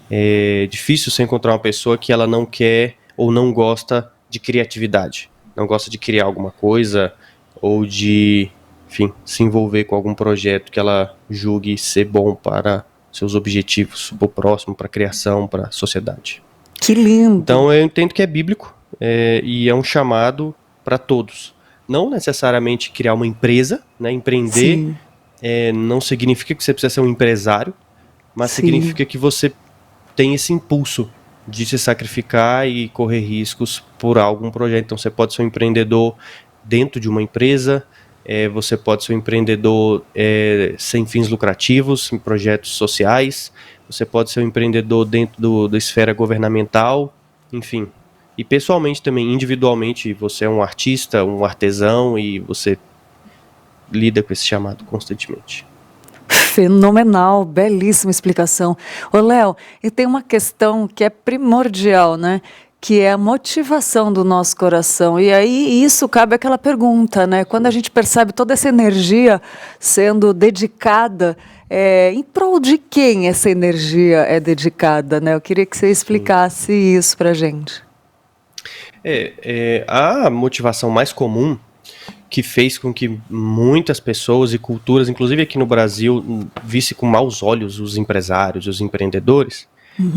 É difícil você encontrar uma pessoa que ela não quer ou não gosta de criatividade, não gosta de criar alguma coisa ou de, enfim, se envolver com algum projeto que ela julgue ser bom para seus objetivos, para o próximo, para a criação, para a sociedade. Que lindo! Então eu entendo que é bíblico e é um chamado para todos. Não necessariamente criar uma empresa, né? Empreender não significa que você precisa ser um empresário, mas significa que você tem esse impulso de se sacrificar e correr riscos por algum projeto. Então você pode ser um empreendedor dentro de uma empresa, você pode ser um empreendedor sem fins lucrativos, em projetos sociais, você pode ser um empreendedor dentro da esfera governamental, enfim. E pessoalmente também, individualmente, você é um artista, um artesão e você lida com esse chamado constantemente. Fenomenal, belíssima explicação. Ô Léo, e tem uma questão que é primordial, né? Que é a motivação do nosso coração. E aí isso cabe àquela pergunta, né? Quando a gente percebe toda essa energia sendo dedicada, em prol de quem essa energia é dedicada, né? Eu queria que você explicasse isso pra gente. A motivação mais comum que fez com que muitas pessoas e culturas, inclusive aqui no Brasil, vissem com maus olhos os empresários, os empreendedores,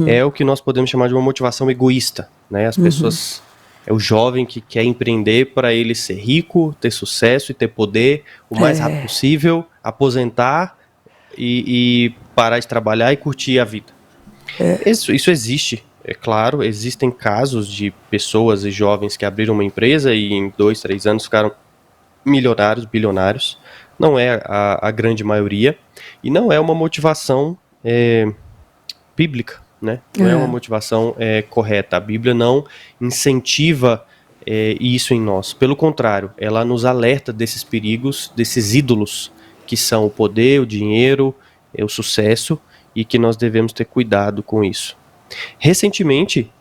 é o que nós podemos chamar de uma motivação egoísta, né? As pessoas, é o jovem que quer empreender para ele ser rico, ter sucesso e ter poder o mais rápido possível, aposentar e parar de trabalhar e curtir a vida. Isso existe, é claro, existem casos de pessoas e jovens que abriram uma empresa e em 2, 3 anos ficaram milionários, bilionários. Não é a grande maioria e não é uma motivação bíblica, né? Não é uma motivação correta. A Bíblia não incentiva isso em nós. Pelo contrário, ela nos alerta desses perigos, desses ídolos que são o poder, o dinheiro, o sucesso, e que nós devemos ter cuidado com isso. Recentemente,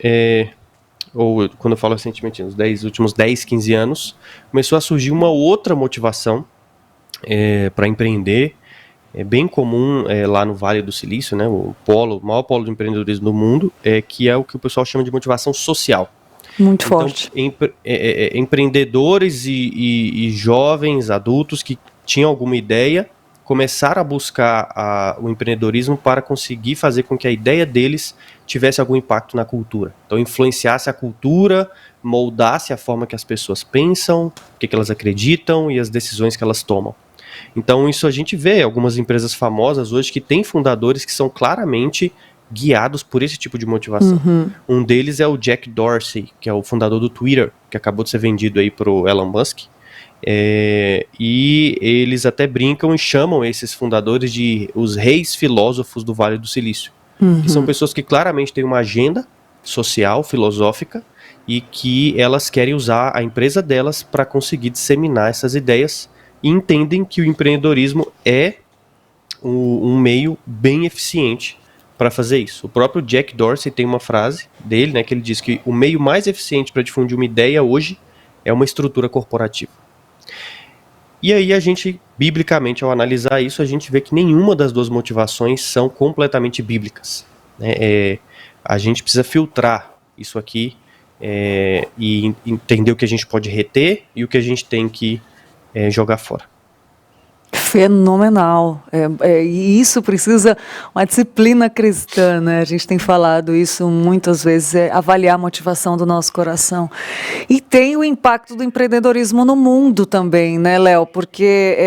ou quando eu falo recentemente, nos últimos 10, 15 anos, começou a surgir uma outra motivação para empreender. É bem comum lá no Vale do Silício, né, o maior polo de empreendedorismo do mundo, que é o que o pessoal chama de motivação social. Muito forte. Empreendedores e jovens, adultos que tinham alguma ideia, começaram a buscar o empreendedorismo para conseguir fazer com que a ideia deles tivesse algum impacto na cultura. Então, influenciasse a cultura, moldasse a forma que as pessoas pensam, o que elas acreditam e as decisões que elas tomam. Então, isso a gente vê algumas empresas famosas hoje que têm fundadores que são claramente guiados por esse tipo de motivação. Um deles é o Jack Dorsey, que é o fundador do Twitter, que acabou de ser vendido aí pro Elon Musk. E eles até brincam e chamam esses fundadores de os reis filósofos do Vale do Silício. Que são pessoas que claramente têm uma agenda social, filosófica, e que elas querem usar a empresa delas para conseguir disseminar essas ideias e entendem que o empreendedorismo é um meio bem eficiente para fazer isso. O próprio Jack Dorsey tem uma frase dele, né, que ele diz que o meio mais eficiente para difundir uma ideia hoje é uma estrutura corporativa. E aí a gente, biblicamente, ao analisar isso, a gente vê que nenhuma das duas motivações são completamente bíblicas, né? A gente precisa filtrar isso aqui e entender o que a gente pode reter e o que a gente tem que jogar fora. Fenomenal. E isso precisa uma disciplina cristã, né? A gente tem falado isso muitas vezes, avaliar a motivação do nosso coração. E tem o impacto do empreendedorismo no mundo também, né, Léo? Porque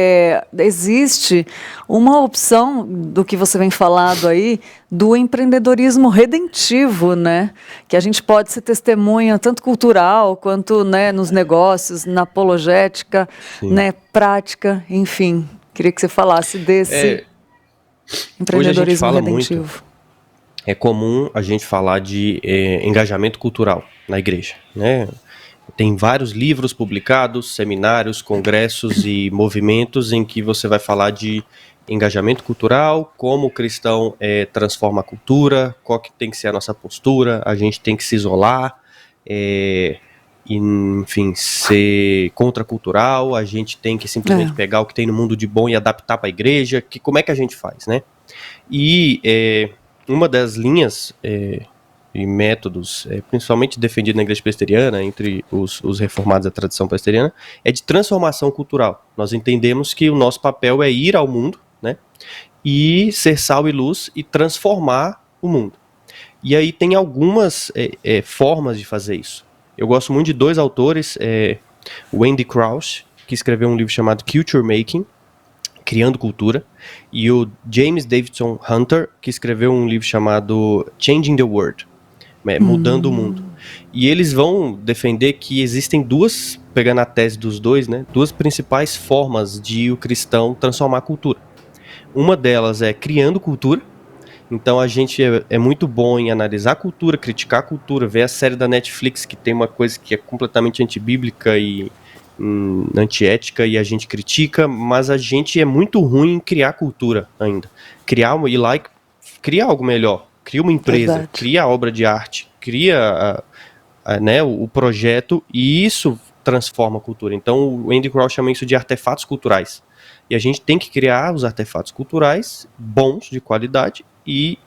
existe uma opção do que você vem falando aí, do empreendedorismo redentivo, né? Que a gente pode ser testemunha tanto cultural quanto, né, nos negócios, na apologética, né, prática, enfim. Queria que você falasse desse empreendedorismo redentivo. Muito, é comum a gente falar de engajamento cultural na igreja, né? Tem vários livros publicados, seminários, congressos e movimentos em que você vai falar de engajamento cultural, como o cristão transforma a cultura, qual que tem que ser a nossa postura, a gente tem que se isolar, enfim, ser contracultural, a gente tem que simplesmente pegar o que tem no mundo de bom e adaptar para a igreja, como é que a gente faz, né? E uma das linhas e métodos, principalmente defendido na igreja presbiteriana, entre os reformados da tradição presbiteriana, é de transformação cultural. Nós entendemos que o nosso papel é ir ao mundo, né? E ser sal e luz e transformar o mundo. E aí tem algumas formas de fazer isso. Eu gosto muito de dois autores, o Andy Crouch, que escreveu um livro chamado Culture Making, Criando Cultura, e o James Davidson Hunter, que escreveu um livro chamado Changing the World, Mudando o Mundo. E eles vão defender que existem duas, pegando a tese dos dois, né, duas principais formas de o cristão transformar a cultura. Uma delas é criando cultura. Então a gente é muito bom em analisar a cultura, criticar a cultura, ver a série da Netflix que tem uma coisa que é completamente antibíblica e antiética e a gente critica, mas a gente é muito ruim em criar cultura ainda. Criar algo melhor, cria uma empresa, cria a obra de arte, cria né, o projeto e isso transforma a cultura. Então o Andy Crouch chama isso de artefatos culturais. E a gente tem que criar os artefatos culturais bons, de qualidade, e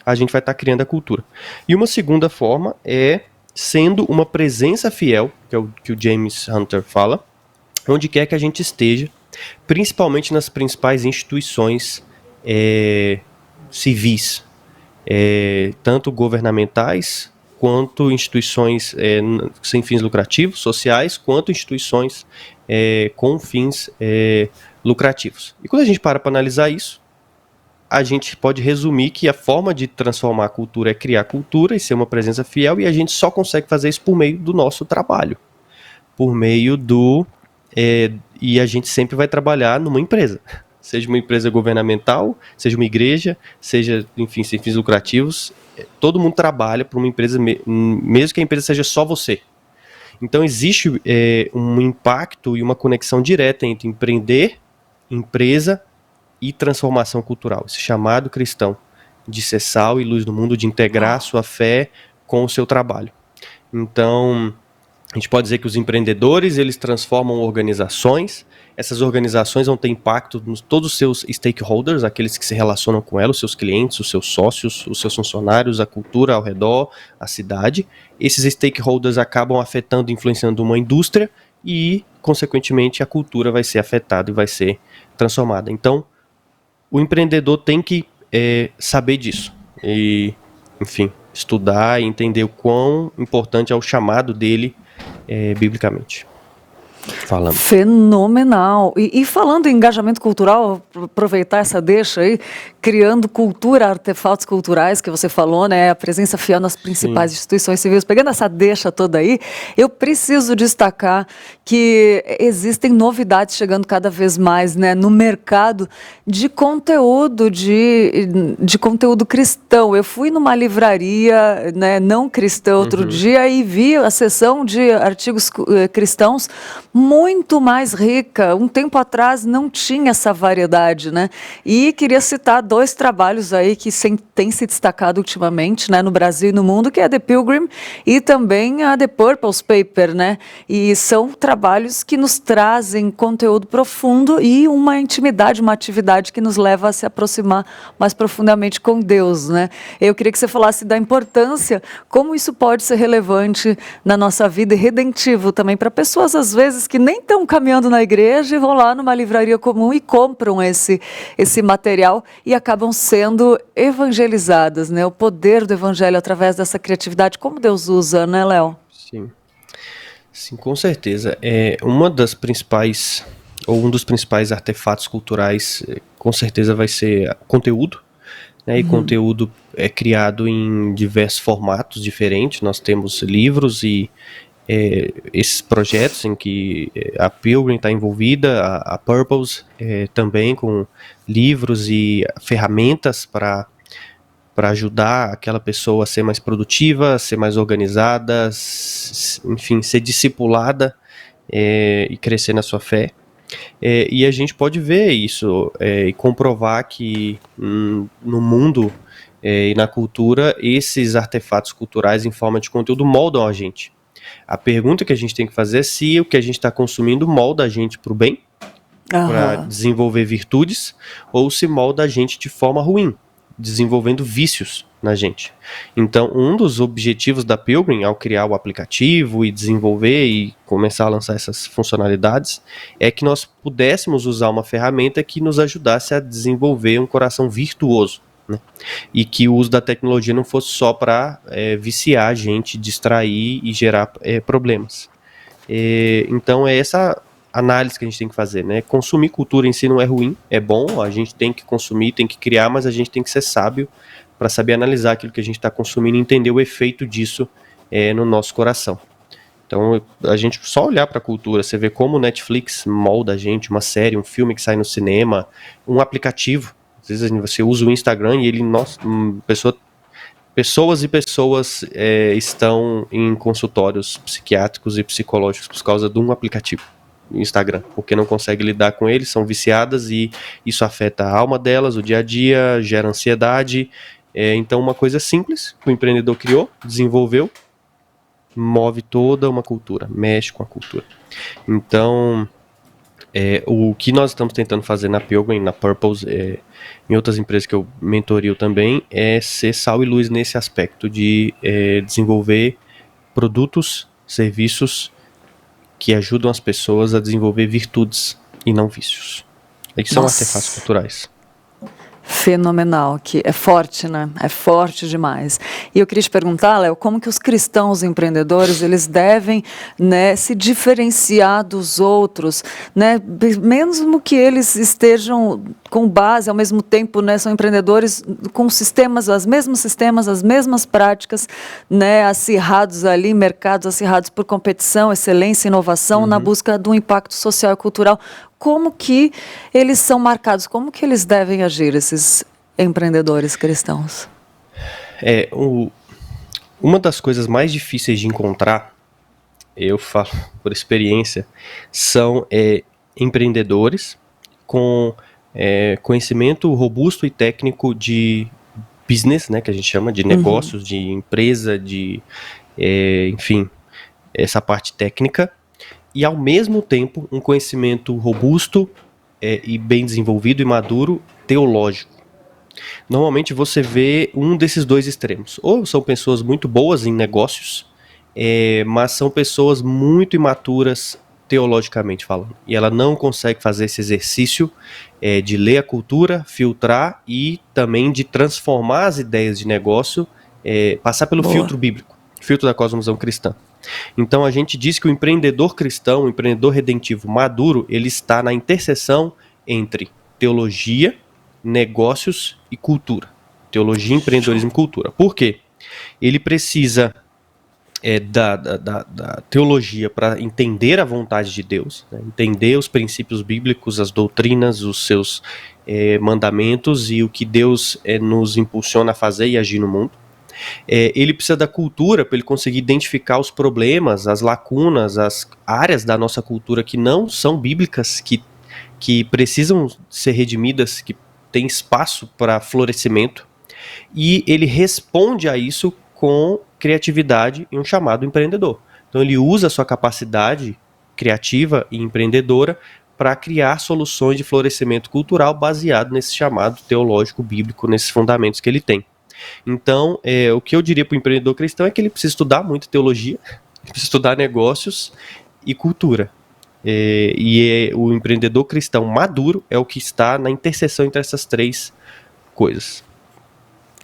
a gente vai estar criando a cultura. E uma segunda forma é sendo uma presença fiel, que é o que o James Hunter fala, onde quer que a gente esteja, principalmente nas principais instituições civis, tanto governamentais, quanto instituições sem fins lucrativos, sociais, quanto instituições com fins lucrativos. E quando a gente para analisar isso, a gente pode resumir que a forma de transformar a cultura é criar cultura e ser uma presença fiel, e a gente só consegue fazer isso por meio do nosso trabalho, por meio e a gente sempre vai trabalhar numa empresa, seja uma empresa governamental, seja uma igreja, seja, enfim, sem fins lucrativos, todo mundo trabalha para uma empresa, mesmo que a empresa seja só você. Então existe um impacto e uma conexão direta entre empreender, empresa e transformação cultural, esse chamado cristão de ser sal e luz no mundo, de integrar a sua fé com o seu trabalho. Então, a gente pode dizer que os empreendedores, eles transformam organizações, essas organizações vão ter impacto nos todos os seus stakeholders, aqueles que se relacionam com ela, os seus clientes, os seus sócios, os seus funcionários, a cultura ao redor, a cidade. Esses stakeholders acabam afetando e influenciando uma indústria e, consequentemente, a cultura vai ser afetada e vai ser transformada. Então, o empreendedor tem que saber disso e, enfim, estudar e entender o quão importante é o chamado dele biblicamente. Falando. Fenomenal. E falando em engajamento cultural, aproveitar essa deixa aí, criando cultura, artefatos culturais que você falou, né? A presença fiel nas principais instituições civis. Pegando essa deixa toda aí, eu preciso destacar que existem novidades chegando cada vez mais, né, no mercado de conteúdo, de conteúdo cristão. Eu fui numa livraria, né, não cristã outro dia e vi a seção de artigos cristãos muito mais rica. Um tempo atrás não tinha essa variedade, né? E queria citar 2 trabalhos aí que têm se destacado ultimamente, né, no Brasil e no mundo, que é a The Pilgrim e também a The Purpose Paper, né? E são trabalhos que nos trazem conteúdo profundo e uma intimidade, uma atividade que nos leva a se aproximar mais profundamente com Deus, né? Eu queria que você falasse da importância, como isso pode ser relevante na nossa vida e redentivo também para pessoas, às vezes, que nem estão caminhando na igreja e vão lá numa livraria comum e compram esse material e acabam sendo evangelizadas, né? O poder do evangelho através dessa criatividade, como Deus usa, né, Léo? Sim, com certeza. Uma das principais, ou um dos principais artefatos culturais, com certeza vai ser conteúdo, né? E conteúdo é criado em diversos formatos diferentes. Nós temos livros e esses projetos em que a Pilgrim está envolvida, a Purpose também com livros e ferramentas para ajudar aquela pessoa a ser mais produtiva, ser mais organizada, enfim, ser discipulada e crescer na sua fé. E a gente pode ver isso e comprovar que no mundo e na cultura, esses artefatos culturais em forma de conteúdo moldam a gente. A pergunta que a gente tem que fazer é se o que a gente está consumindo molda a gente para o bem, para desenvolver virtudes, ou se molda a gente de forma ruim, desenvolvendo vícios na gente. Então, um dos objetivos da Pilgrim, ao criar o aplicativo e desenvolver e começar a lançar essas funcionalidades, é que nós pudéssemos usar uma ferramenta que nos ajudasse a desenvolver um coração virtuoso, né? E que o uso da tecnologia não fosse só para viciar a gente, distrair e gerar problemas. Então é essa análise que a gente tem que fazer, né? Consumir cultura em si não é ruim, é bom, a gente tem que consumir, tem que criar, mas a gente tem que ser sábio para saber analisar aquilo que a gente está consumindo e entender o efeito disso no nosso coração. Então, a gente só olhar para a cultura, você vê como o Netflix molda a gente, uma série, um filme que sai no cinema, um aplicativo. Às vezes você usa o Instagram e ele, pessoas e pessoas estão em consultórios psiquiátricos e psicológicos por causa de um aplicativo no Instagram, porque não consegue lidar com eles, são viciadas e isso afeta a alma delas, o dia a dia, gera ansiedade. Então uma coisa simples que o empreendedor criou, desenvolveu, move toda uma cultura, mexe com a cultura. Então o que nós estamos tentando fazer na Pilgrim, na Purpose, em outras empresas que eu mentorio também, é ser sal e luz nesse aspecto de desenvolver produtos, serviços que ajudam as pessoas a desenvolver virtudes e não vícios. Aí são artefatos culturais. Fenomenal, que é forte, né? É forte demais. E eu queria te perguntar, Léo, como que os cristãos empreendedores, eles devem, né, se diferenciar dos outros, né? Mesmo que eles estejam com base, ao mesmo tempo, né, são empreendedores com sistemas, os mesmos sistemas, as mesmas práticas, né, acirrados ali, mercados acirrados por competição, excelência, inovação, na busca do impacto social e cultural. Como que eles são marcados? Como que eles devem agir, esses empreendedores cristãos? Uma das coisas mais difíceis de encontrar, eu falo por experiência, são empreendedores com conhecimento robusto e técnico de business, né, que a gente chama de negócios, de empresa, de enfim, essa parte técnica, e ao mesmo tempo um conhecimento robusto e bem desenvolvido e maduro teológico. Normalmente você vê um desses dois extremos. Ou são pessoas muito boas em negócios, mas são pessoas muito imaturas teologicamente falando. E ela não consegue fazer esse exercício de ler a cultura, filtrar e também de transformar as ideias de negócio, passar pelo filtro bíblico, filtro da cosmovisão cristã. Então a gente diz que o empreendedor cristão, o empreendedor redentivo maduro, ele está na interseção entre teologia, negócios e cultura. Teologia, empreendedorismo e cultura. Por quê? Ele precisa da teologia para entender a vontade de Deus, né? Entender os princípios bíblicos, as doutrinas, os seus mandamentos e o que Deus nos impulsiona a fazer e agir no mundo. Ele precisa da cultura para ele conseguir identificar os problemas, as lacunas, as áreas da nossa cultura que não são bíblicas, que precisam ser redimidas, que tem espaço para florescimento, e ele responde a isso com criatividade e um chamado empreendedor. Então ele usa a sua capacidade criativa e empreendedora para criar soluções de florescimento cultural baseado nesse chamado teológico bíblico, nesses fundamentos que ele tem. Então, o que eu diria para o empreendedor cristão é que ele precisa estudar muito teologia, precisa estudar negócios e cultura. O empreendedor cristão maduro é o que está na interseção entre essas três coisas.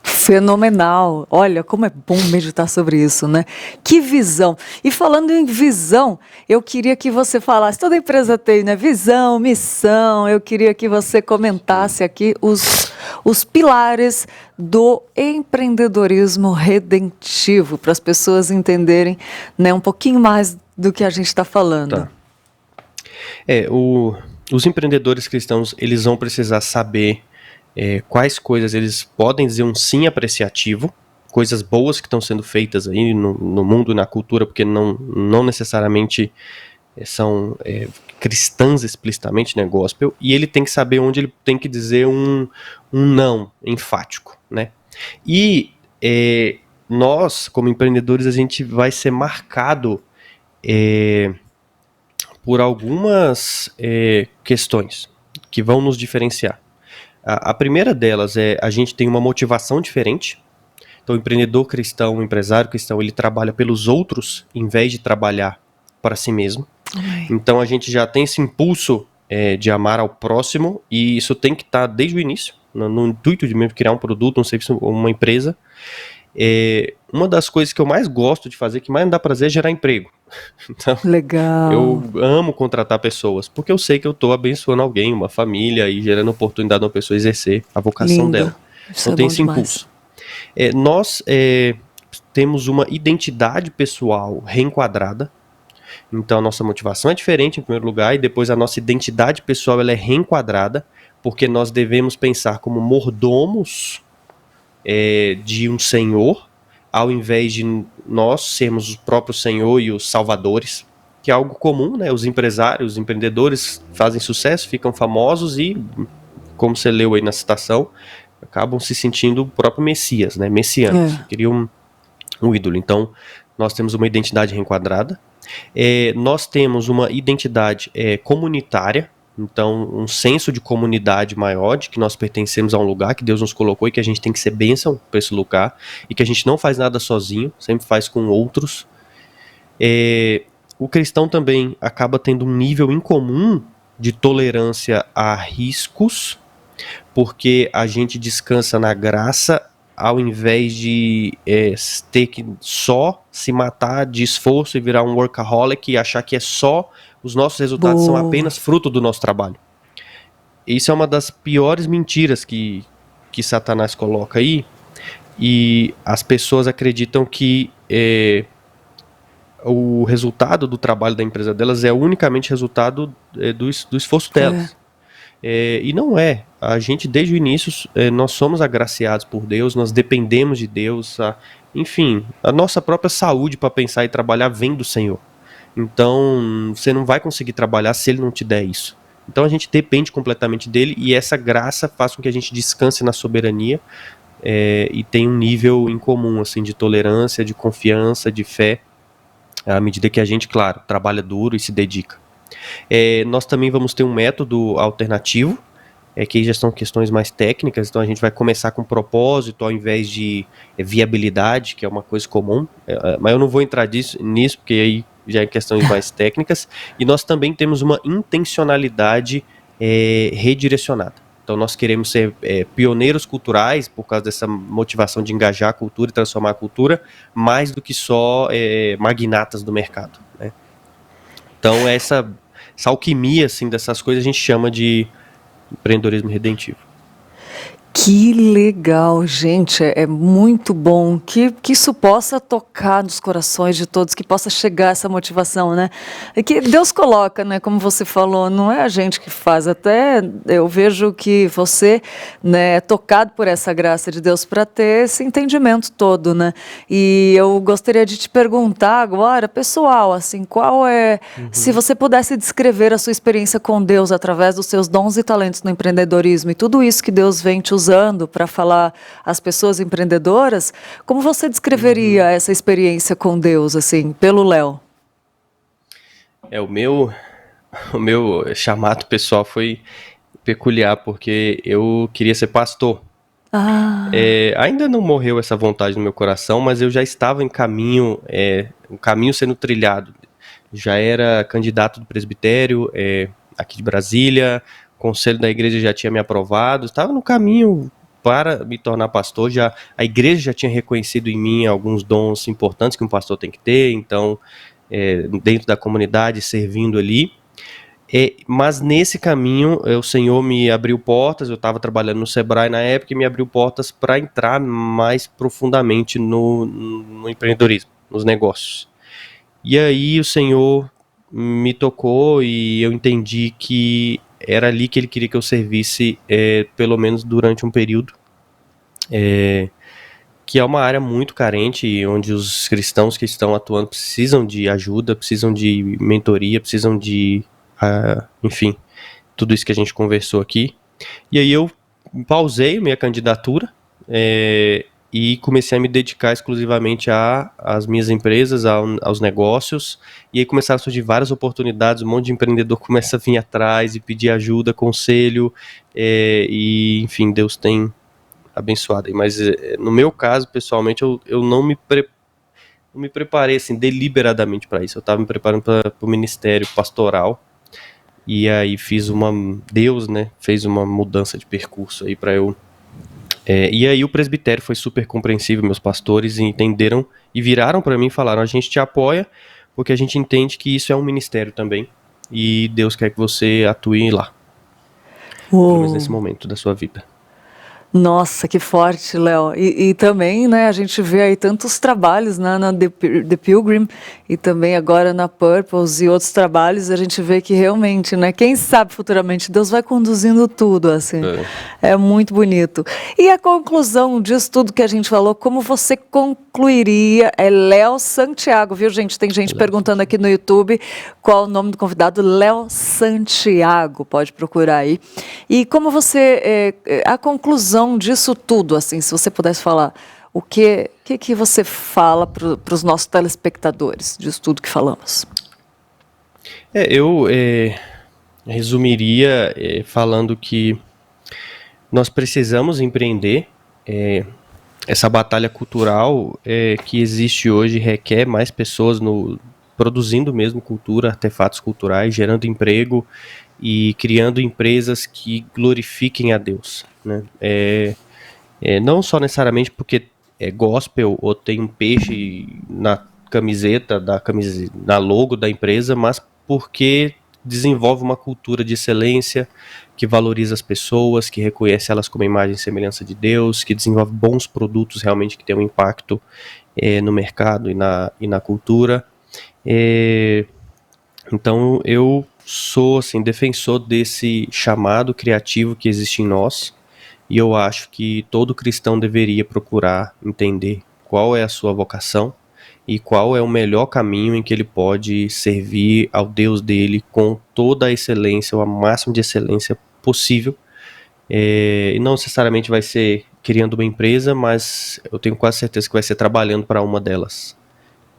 Fenomenal. Olha, como é bom meditar sobre isso, né? Que visão. E falando em visão, eu queria que você falasse, toda empresa tem, né? Visão, missão. Eu queria que você comentasse aqui os pilares do empreendedorismo redentivo, para as pessoas entenderem, né, um pouquinho mais do que a gente está falando. Tá. Os empreendedores cristãos, eles vão precisar saber quais coisas eles podem dizer um sim apreciativo, coisas boas que estão sendo feitas aí no mundo e na cultura, porque não necessariamente são cristãs explicitamente, né, gospel, e ele tem que saber onde ele tem que dizer um não enfático, né? E nós, como empreendedores, a gente vai ser marcado por algumas questões que vão nos diferenciar. A primeira delas a gente tem uma motivação diferente. Então o empreendedor cristão, o empresário cristão, ele trabalha pelos outros em vez de trabalhar para si mesmo. Então a gente já tem esse impulso de amar ao próximo, e isso tem que estar desde o início, no intuito de mesmo criar um produto, um serviço, uma empresa. Uma das coisas que eu mais gosto de fazer, que mais me dá prazer, é gerar emprego. Então, legal. Eu amo contratar pessoas, porque eu sei que eu estou abençoando alguém, uma família, e gerando oportunidade de uma pessoa exercer a vocação Lindo. dela. Isso então é tem bom esse demais. impulso. Nós temos uma identidade pessoal reenquadrada. Então a nossa motivação é diferente em primeiro lugar, e depois a nossa identidade pessoal ela é reenquadrada, porque nós devemos pensar como mordomos de um senhor, ao invés de nós sermos o próprio senhor e os salvadores, que é algo comum, né? Os empresários, os empreendedores fazem sucesso, ficam famosos e, como você leu aí na citação, acabam se sentindo o próprio Messias, né? Messianos, queriam um ídolo. Então, nós temos uma identidade reenquadrada, nós temos uma identidade comunitária, então um senso de comunidade maior, de que nós pertencemos a um lugar que Deus nos colocou e que a gente tem que ser bênção para esse lugar, e que a gente não faz nada sozinho, sempre faz com outros. O cristão também acaba tendo um nível incomum de tolerância a riscos, porque a gente descansa na graça, ao invés de ter que só se matar de esforço e virar um workaholic e achar que os nossos resultados são apenas fruto do nosso trabalho. Isso é uma das piores mentiras que Satanás coloca aí, e as pessoas acreditam que o resultado do trabalho da empresa delas é unicamente resultado do esforço delas. E não é. A gente, desde o início, nós somos agraciados por Deus, nós dependemos de Deus, enfim, a nossa própria saúde para pensar e trabalhar vem do Senhor. Então, você não vai conseguir trabalhar se Ele não te der isso. Então a gente depende completamente dele, e essa graça faz com que a gente descanse na soberania e tenha um nível em comum assim, de tolerância, de confiança, de fé, à medida que a gente, claro, trabalha duro e se dedica. Nós também vamos ter um método alternativo, que aí já são questões mais técnicas, então a gente vai começar com propósito ao invés de viabilidade, que é uma coisa comum, mas eu não vou entrar nisso, porque aí já em questões mais técnicas, e nós também temos uma intencionalidade redirecionada. Então nós queremos ser pioneiros culturais por causa dessa motivação de engajar a cultura e transformar a cultura, mais do que só magnatas do mercado, né? Então essa alquimia assim, dessas coisas a gente chama de empreendedorismo redentivo. Que legal, gente, é muito bom que isso possa tocar nos corações de todos, que possa chegar essa motivação, né? E que Deus coloca, né, como você falou, não é a gente que faz, até eu vejo que você, né, é tocado por essa graça de Deus para ter esse entendimento todo, né? E eu gostaria de te perguntar agora, pessoal, assim, qual é, se você pudesse descrever a sua experiência com Deus através dos seus dons e talentos no empreendedorismo e tudo isso que Deus vem te usando para falar às pessoas empreendedoras, como você descreveria essa experiência com Deus, assim, pelo Léo? O meu chamado pessoal foi peculiar, porque eu queria ser pastor. Ainda não morreu essa vontade no meu coração, mas eu já estava em caminho, um caminho sendo trilhado. Já era candidato do presbitério aqui de Brasília, o conselho da igreja já tinha me aprovado, estava no caminho para me tornar pastor. A igreja já tinha reconhecido em mim alguns dons importantes que um pastor tem que ter, então, dentro da comunidade, servindo ali. Mas nesse caminho, o Senhor me abriu portas. Eu estava trabalhando no Sebrae na época e me abriu portas para entrar mais profundamente no empreendedorismo, nos negócios. E aí o Senhor me tocou e eu entendi que era ali que Ele queria que eu servisse, pelo menos durante um período, que é uma área muito carente, onde os cristãos que estão atuando precisam de ajuda, precisam de mentoria, precisam de, enfim, tudo isso que a gente conversou aqui. E aí eu pausei minha candidatura e comecei a me dedicar exclusivamente às minhas empresas, aos negócios, e aí começaram a surgir várias oportunidades, um monte de empreendedor começa a vir atrás e pedir ajuda, conselho, e enfim, Deus tem abençoado. Mas no meu caso, pessoalmente, eu não me preparei assim, deliberadamente para isso. Eu estava me preparando para o ministério pastoral, e aí Deus, né, fez uma mudança de percurso aí para eu. E aí o presbitério foi super compreensível, meus pastores entenderam e viraram para mim e falaram: a gente te apoia porque a gente entende que isso é um ministério também e Deus quer que você atue lá, pelo menos nesse momento da sua vida. Nossa, que forte, Léo. E também, né, a gente vê aí tantos trabalhos, né, na The Pilgrim e também agora na Purpose e outros trabalhos, a gente vê que realmente, né, quem sabe futuramente Deus vai conduzindo tudo, assim. É muito bonito. E a conclusão disso tudo que a gente falou, como você concluiria? É Léo Santiago, viu, gente? Tem gente perguntando aqui no YouTube qual o nome do convidado. Léo Santiago, pode procurar aí. E como você, a conclusão disso tudo, assim, se você pudesse falar, o que você fala para os nossos telespectadores disso tudo que falamos? Eu resumiria falando que nós precisamos empreender. Essa batalha cultural que existe hoje requer mais pessoas produzindo mesmo cultura, artefatos culturais, gerando emprego e criando empresas que glorifiquem a Deus, né? Não só necessariamente porque é gospel ou tem um peixe na camiseta, na logo da empresa, mas porque desenvolve uma cultura de excelência, que valoriza as pessoas, que reconhece elas como imagem e semelhança de Deus, que desenvolve bons produtos realmente que têm um impacto no mercado e na cultura. Então eu sou assim, defensor desse chamado criativo que existe em nós, e eu acho que todo cristão deveria procurar entender qual é a sua vocação e qual é o melhor caminho em que ele pode servir ao Deus dele com toda a excelência, ou a máxima de excelência possível. E não necessariamente vai ser criando uma empresa, mas eu tenho quase certeza que vai ser trabalhando para uma delas.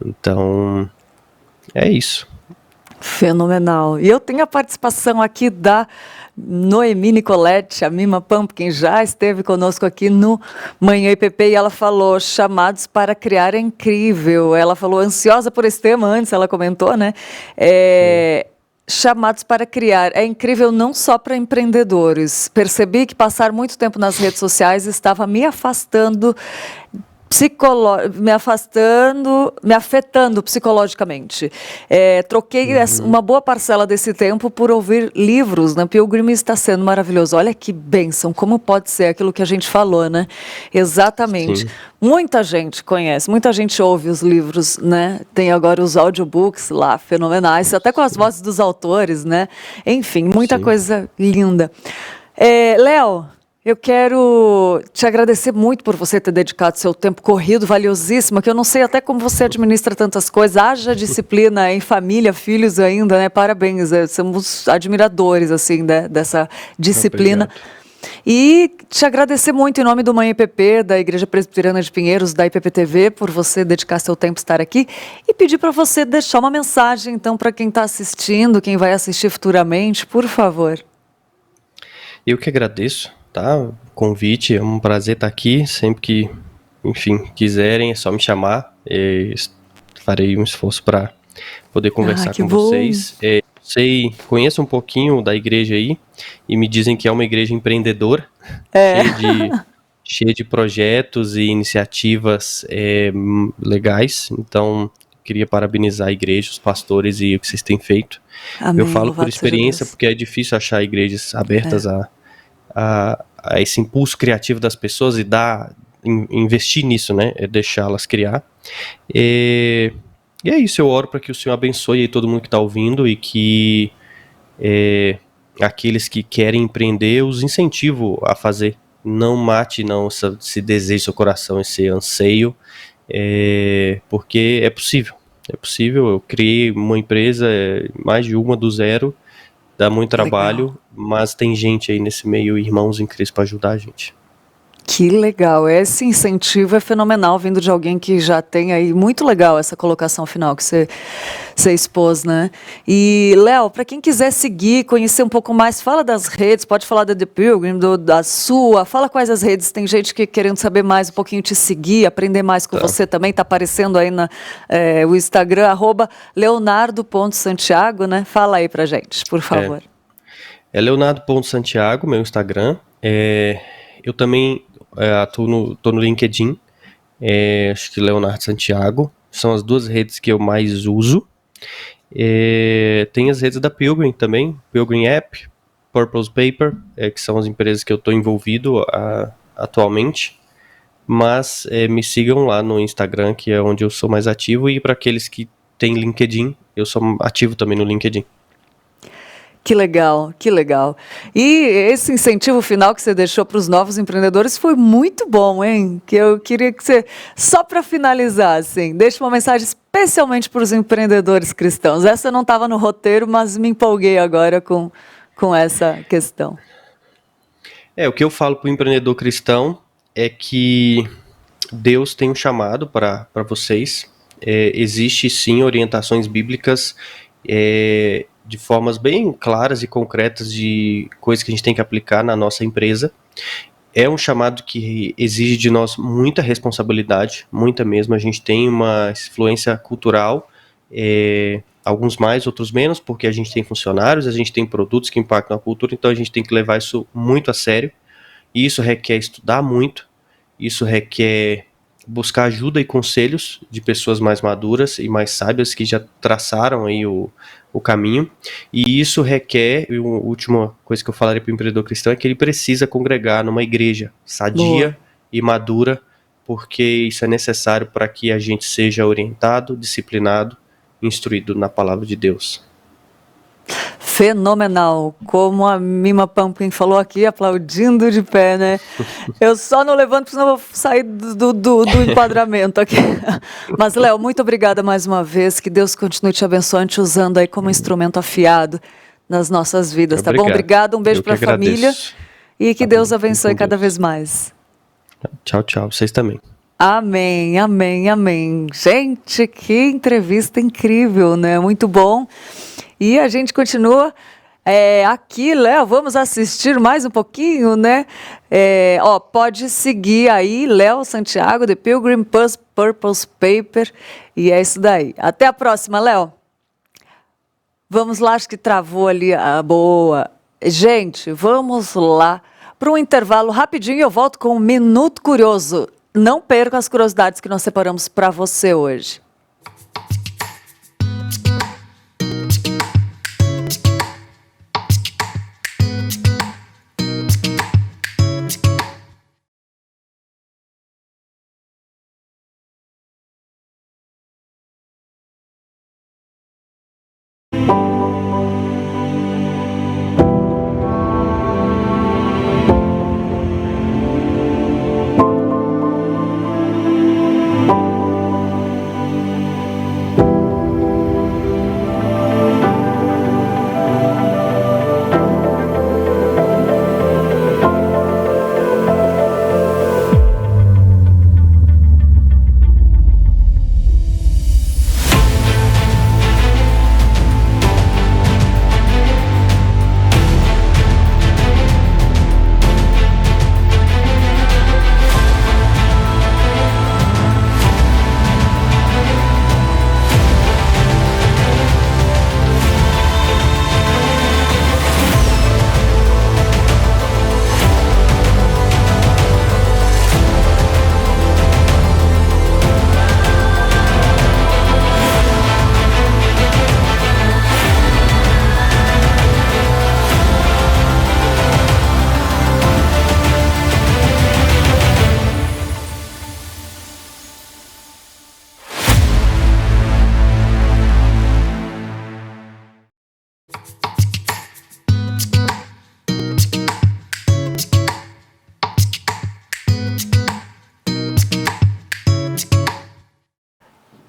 Então, é isso. Fenomenal. E eu tenho a participação aqui da Noemi Nicoletti, a Mima Pumpkin, já esteve conosco aqui no Manhã IPP e ela falou, chamados para criar é incrível. Ela falou, ansiosa por esse tema antes, ela comentou, né? Chamados para criar é incrível não só para empreendedores. Percebi que passar muito tempo nas redes sociais estava me afetando psicologicamente. Troquei uma boa parcela desse tempo por ouvir livros, né? Pilgrim está sendo maravilhoso. Olha que bênção, como pode ser aquilo que a gente falou, né? Exatamente. Sim. Muita gente conhece, muita gente ouve os livros, né? Tem agora os audiobooks lá, fenomenais, até com as vozes dos autores, né? Enfim, muita coisa linda. Léo, eu quero te agradecer muito por você ter dedicado seu tempo corrido, valiosíssimo, que eu não sei até como você administra tantas coisas, haja disciplina em família, filhos ainda, né? Parabéns, somos admiradores, assim, dessa disciplina. Obrigado. E te agradecer muito em nome do Manhã IPP, da Igreja Presbiteriana de Pinheiros, da IPP TV, por você dedicar seu tempo a estar aqui e pedir para você deixar uma mensagem, então, para quem está assistindo, quem vai assistir futuramente, por favor. Eu que agradeço. Tá, convite, é um prazer estar aqui, sempre que, enfim, quiserem, é só me chamar, farei um esforço para poder conversar com vocês. Conheço um pouquinho da igreja aí, e me dizem que é uma igreja empreendedora, cheia de projetos e iniciativas legais, então queria parabenizar a igreja, os pastores e o que vocês têm feito. Amém, eu falo por experiência, porque é difícil achar igrejas abertas a esse impulso criativo das pessoas e investir nisso, né? Deixá-las criar. E é isso, eu oro para que o Senhor abençoe aí todo mundo que está ouvindo e que aqueles que querem empreender, os incentivo a fazer. Não mate não esse desejo do seu coração, esse anseio, porque é possível. É possível, eu criei uma empresa, mais de uma do zero, dá muito trabalho, mas tem gente aí nesse meio, irmãos em Cristo, para ajudar a gente. Que legal, esse incentivo é fenomenal, vindo de alguém que já tem aí, muito legal essa colocação final que você expôs, né? E, Léo, para quem quiser seguir, conhecer um pouco mais, fala das redes, pode falar da The Pilgrim, da sua, fala quais as redes, tem gente que querendo saber mais, um pouquinho te seguir, aprender mais com você também, tá aparecendo aí o Instagram, @leonardo.santiago, né? Fala aí pra gente, por favor. É leonardo.santiago, meu Instagram, eu também tô no LinkedIn, acho que Leonardo Santiago, são as duas redes que eu mais uso. Tem as redes da Pilgrim também, Pilgrim App, Purpose Paper, que são as empresas que eu estou envolvido atualmente, mas me sigam lá no Instagram, que é onde eu sou mais ativo, e para aqueles que têm LinkedIn, eu sou ativo também no LinkedIn. Que legal, que legal. E esse incentivo final que você deixou para os novos empreendedores foi muito bom, hein? Que eu queria que você, só para finalizar, assim, deixe uma mensagem especialmente para os empreendedores cristãos. Essa não estava no roteiro, mas me empolguei agora com essa questão. O que eu falo para o empreendedor cristão é que Deus tem um chamado para vocês. Existe sim orientações bíblicas de formas bem claras e concretas de coisas que a gente tem que aplicar na nossa empresa. É um chamado que exige de nós muita responsabilidade, muita mesmo. A gente tem uma influência cultural, alguns mais, outros menos, porque a gente tem funcionários, a gente tem produtos que impactam a cultura, então a gente tem que levar isso muito a sério. E isso requer estudar muito, isso requer buscar ajuda e conselhos de pessoas mais maduras e mais sábias que já traçaram aí o caminho, e isso requer, e a última coisa que eu falaria para o empreendedor cristão é que ele precisa congregar numa igreja sadia e madura, porque isso é necessário para que a gente seja orientado, disciplinado, instruído na palavra de Deus. Fenomenal, como a Mima Pumpkin falou aqui, aplaudindo de pé, né? Eu só não levanto, porque senão eu vou sair do enquadramento aqui. Mas, Léo, muito obrigada mais uma vez, que Deus continue te abençoando, te usando aí como instrumento afiado nas nossas vidas, tá bom? Obrigado, um beijo para a família e que Deus abençoe cada vez mais. Tchau, tchau, vocês também. Amém, amém, amém. Gente, que entrevista incrível, né? Muito bom. E a gente continua Aqui, Léo, vamos assistir mais um pouquinho, né? Pode seguir aí, Léo Santiago, The Pilgrim Purpose Paper, e é isso daí. Até a próxima, Léo. Vamos lá, acho que travou ali a boa. Gente, vamos lá para um intervalo rapidinho e eu volto com um Minuto Curioso. Não perca as curiosidades que nós separamos para você hoje.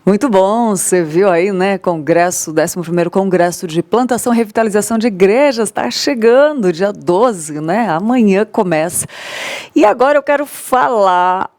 Muito bom, você viu aí, né, Congresso, 11º Congresso de Plantação e Revitalização de Igrejas, está chegando, dia 12, né, amanhã começa. E agora eu quero falar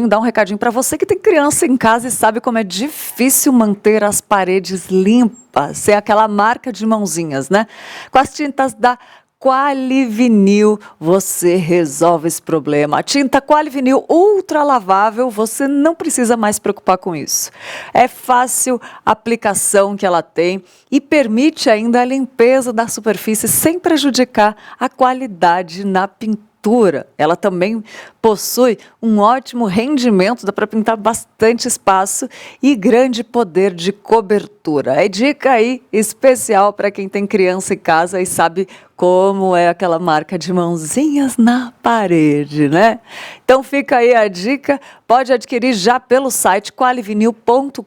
dar um recadinho para você que tem criança em casa e sabe como é difícil manter as paredes limpas, é aquela marca de mãozinhas, né, com as tintas da Qualivinil, você resolve esse problema. A tinta Qualivinil ultra lavável, você não precisa mais se preocupar com isso. É fácil a aplicação que ela tem e permite ainda a limpeza da superfície sem prejudicar a qualidade na pintura. Ela também possui um ótimo rendimento, dá para pintar bastante espaço e grande poder de cobertura. É dica aí especial para quem tem criança em casa e sabe como é aquela marca de mãozinhas na parede, né? Então fica aí a dica, pode adquirir já pelo site qualivinil.com.br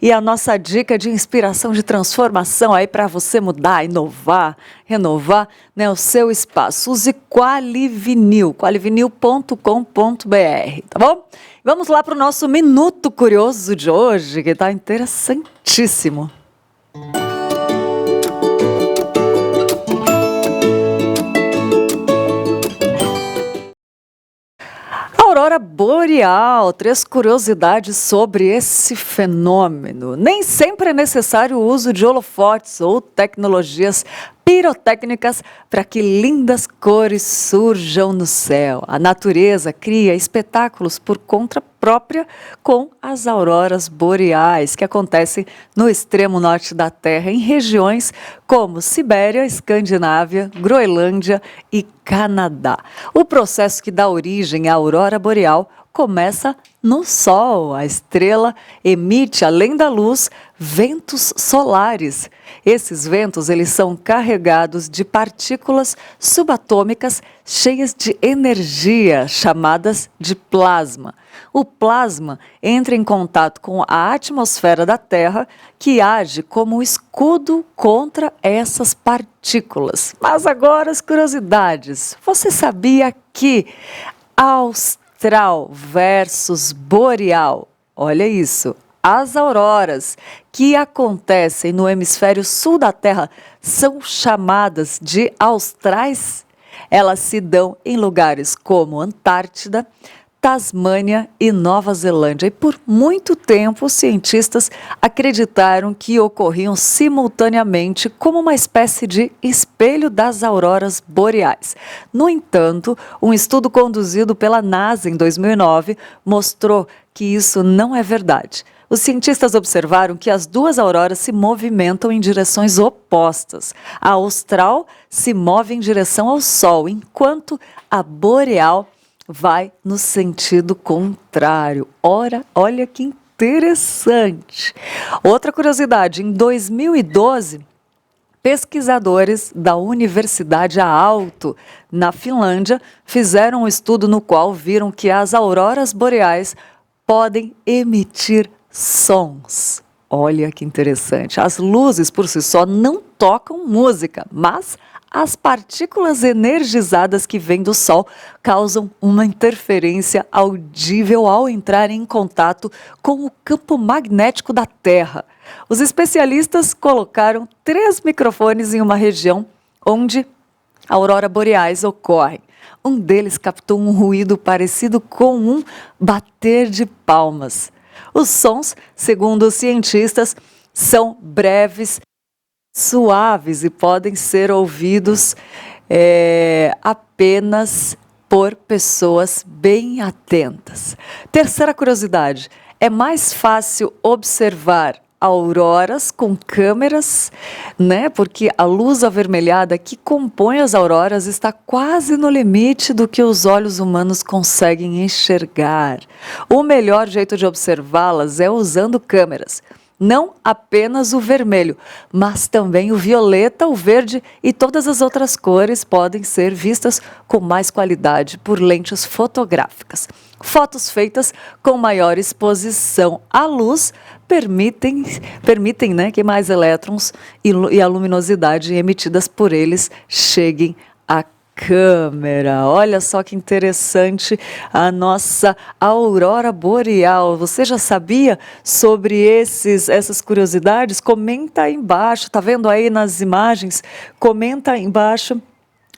e a nossa dica de inspiração, de transformação aí para você mudar, inovar, renovar, né, o seu espaço. Use Qualivinil, qualivinil.com.br, tá bom? Vamos lá para o nosso Minuto Curioso de hoje, que está interessantíssimo. Aurora boreal, 3 curiosidades sobre esse fenômeno. Nem sempre é necessário o uso de holofotes ou tecnologias pirotécnicas para que lindas cores surjam no céu. A natureza cria espetáculos por conta própria com as auroras boreais, que acontecem no extremo norte da Terra, em regiões como Sibéria, Escandinávia, Groenlândia e Canadá. O processo que dá origem à aurora boreal começa no Sol. A estrela emite, além da luz, ventos solares. Esses ventos, eles são carregados de partículas subatômicas cheias de energia, chamadas de plasma. O plasma entra em contato com a atmosfera da Terra, que age como escudo contra essas partículas. Mas agora as curiosidades. Você sabia que austral versus boreal, olha isso, as auroras que acontecem no hemisfério sul da Terra são chamadas de austrais? Elas se dão em lugares como Antártida, Tasmânia e Nova Zelândia. E por muito tempo, os cientistas acreditaram que ocorriam simultaneamente como uma espécie de espelho das auroras boreais. No entanto, um estudo conduzido pela NASA em 2009 mostrou que isso não é verdade. Os cientistas observaram que as duas auroras se movimentam em direções opostas. A austral se move em direção ao Sol, enquanto a boreal vai no sentido contrário. Ora, olha que interessante. Outra curiosidade, em 2012, pesquisadores da Universidade Aalto, na Finlândia, fizeram um estudo no qual viram que as auroras boreais podem emitir sons. Olha que interessante. As luzes por si só não tocam música, mas as partículas energizadas que vêm do Sol causam uma interferência audível ao entrar em contato com o campo magnético da Terra. Os especialistas colocaram 3 microfones em uma região onde auroras boreais ocorrem. Um deles captou um ruído parecido com um bater de palmas. Os sons, segundo os cientistas, são breves, suaves e podem ser ouvidos apenas por pessoas bem atentas. Terceira curiosidade, é mais fácil observar auroras com câmeras, né? Porque a luz avermelhada que compõe as auroras está quase no limite do que os olhos humanos conseguem enxergar. O melhor jeito de observá-las é usando câmeras. Não apenas o vermelho, mas também o violeta, o verde e todas as outras cores podem ser vistas com mais qualidade por lentes fotográficas. Fotos feitas com maior exposição à luz permitem, né, que mais elétrons e a luminosidade emitidas por eles cheguem à câmera. Olha só que interessante a nossa aurora boreal. Você já sabia sobre essas curiosidades? Comenta aí embaixo, tá vendo aí nas imagens? Comenta aí embaixo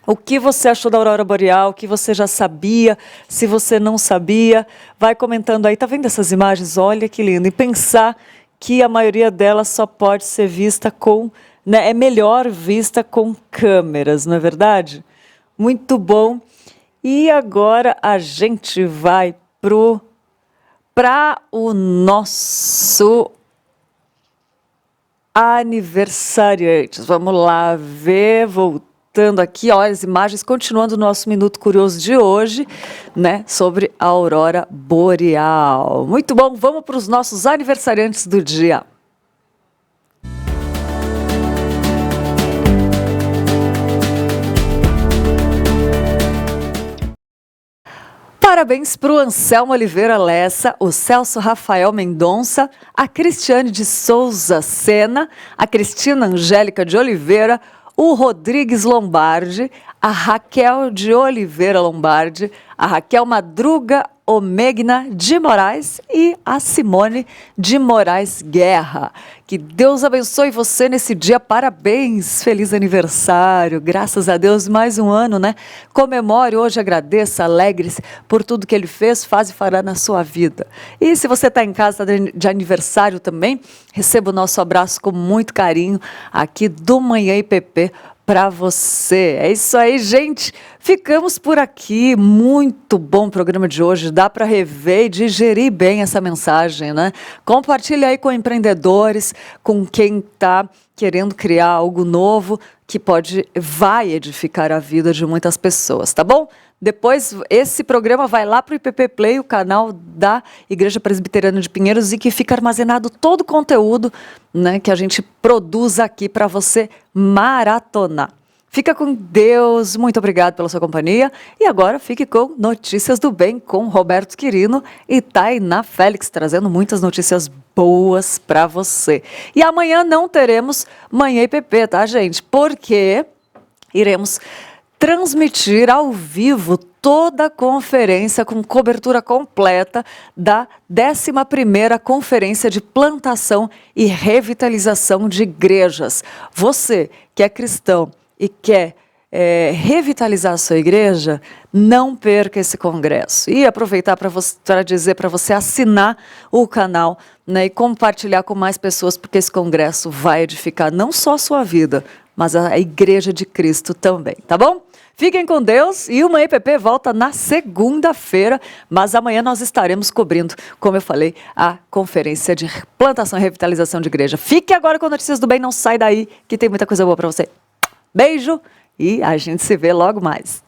o que você achou da aurora boreal, o que você já sabia, se você não sabia. Vai comentando aí, tá vendo essas imagens? Olha que lindo. E pensar que a maioria delas só pode ser vista com, né, é melhor vista com câmeras, não é verdade? Muito bom. E agora a gente vai para o nosso aniversariante. Vamos lá ver, voltando aqui, olha as imagens, continuando o nosso Minuto Curioso de hoje, né, sobre a aurora boreal. Muito bom, vamos para os nossos aniversariantes do dia. Parabéns para o Anselmo Oliveira Lessa, o Celso Rafael Mendonça, a Cristiane de Souza Sena, a Cristina Angélica de Oliveira, o Rodrigues Lombardi, a Raquel de Oliveira Lombardi, a Raquel Madruga Omegna de Moraes e a Simone de Moraes Guerra. Que Deus abençoe você nesse dia, parabéns, feliz aniversário, graças a Deus, mais um ano, né? Comemore hoje, agradeça, alegre-se por tudo que Ele fez, faz e fará na sua vida. E se você está em casa de aniversário também, receba o nosso abraço com muito carinho aqui do Manhã IPP para você. É isso aí, gente. Ficamos por aqui. Muito bom o programa de hoje. Dá para rever e digerir bem essa mensagem, né? Compartilhe aí com empreendedores, com quem está querendo criar algo novo que vai edificar a vida de muitas pessoas, tá bom? Depois, esse programa vai lá para o IPP Play, o canal da Igreja Presbiteriana de Pinheiros, e que fica armazenado todo o conteúdo, né, que a gente produz aqui para você maratonar. Fica com Deus, muito obrigado pela sua companhia. E agora fique com Notícias do Bem com Roberto Quirino e Tainá Félix, trazendo muitas notícias boas para você. E amanhã não teremos Manhã IPP, tá, gente? Porque iremos transmitir ao vivo toda a conferência com cobertura completa da 11ª Conferência de Plantação e Revitalização de Igrejas. Você que é cristão e quer revitalizar a sua igreja, não perca esse congresso. E aproveitar para dizer para você assinar o canal, né, e compartilhar com mais pessoas, porque esse congresso vai edificar não só a sua vida, mas a Igreja de Cristo também, tá bom? Fiquem com Deus e o Manhã IPP volta na segunda-feira, mas amanhã nós estaremos cobrindo, como eu falei, a conferência de plantação e revitalização de igreja. Fique agora com Notícias do Bem, não sai daí, que tem muita coisa boa para você. Beijo e a gente se vê logo mais.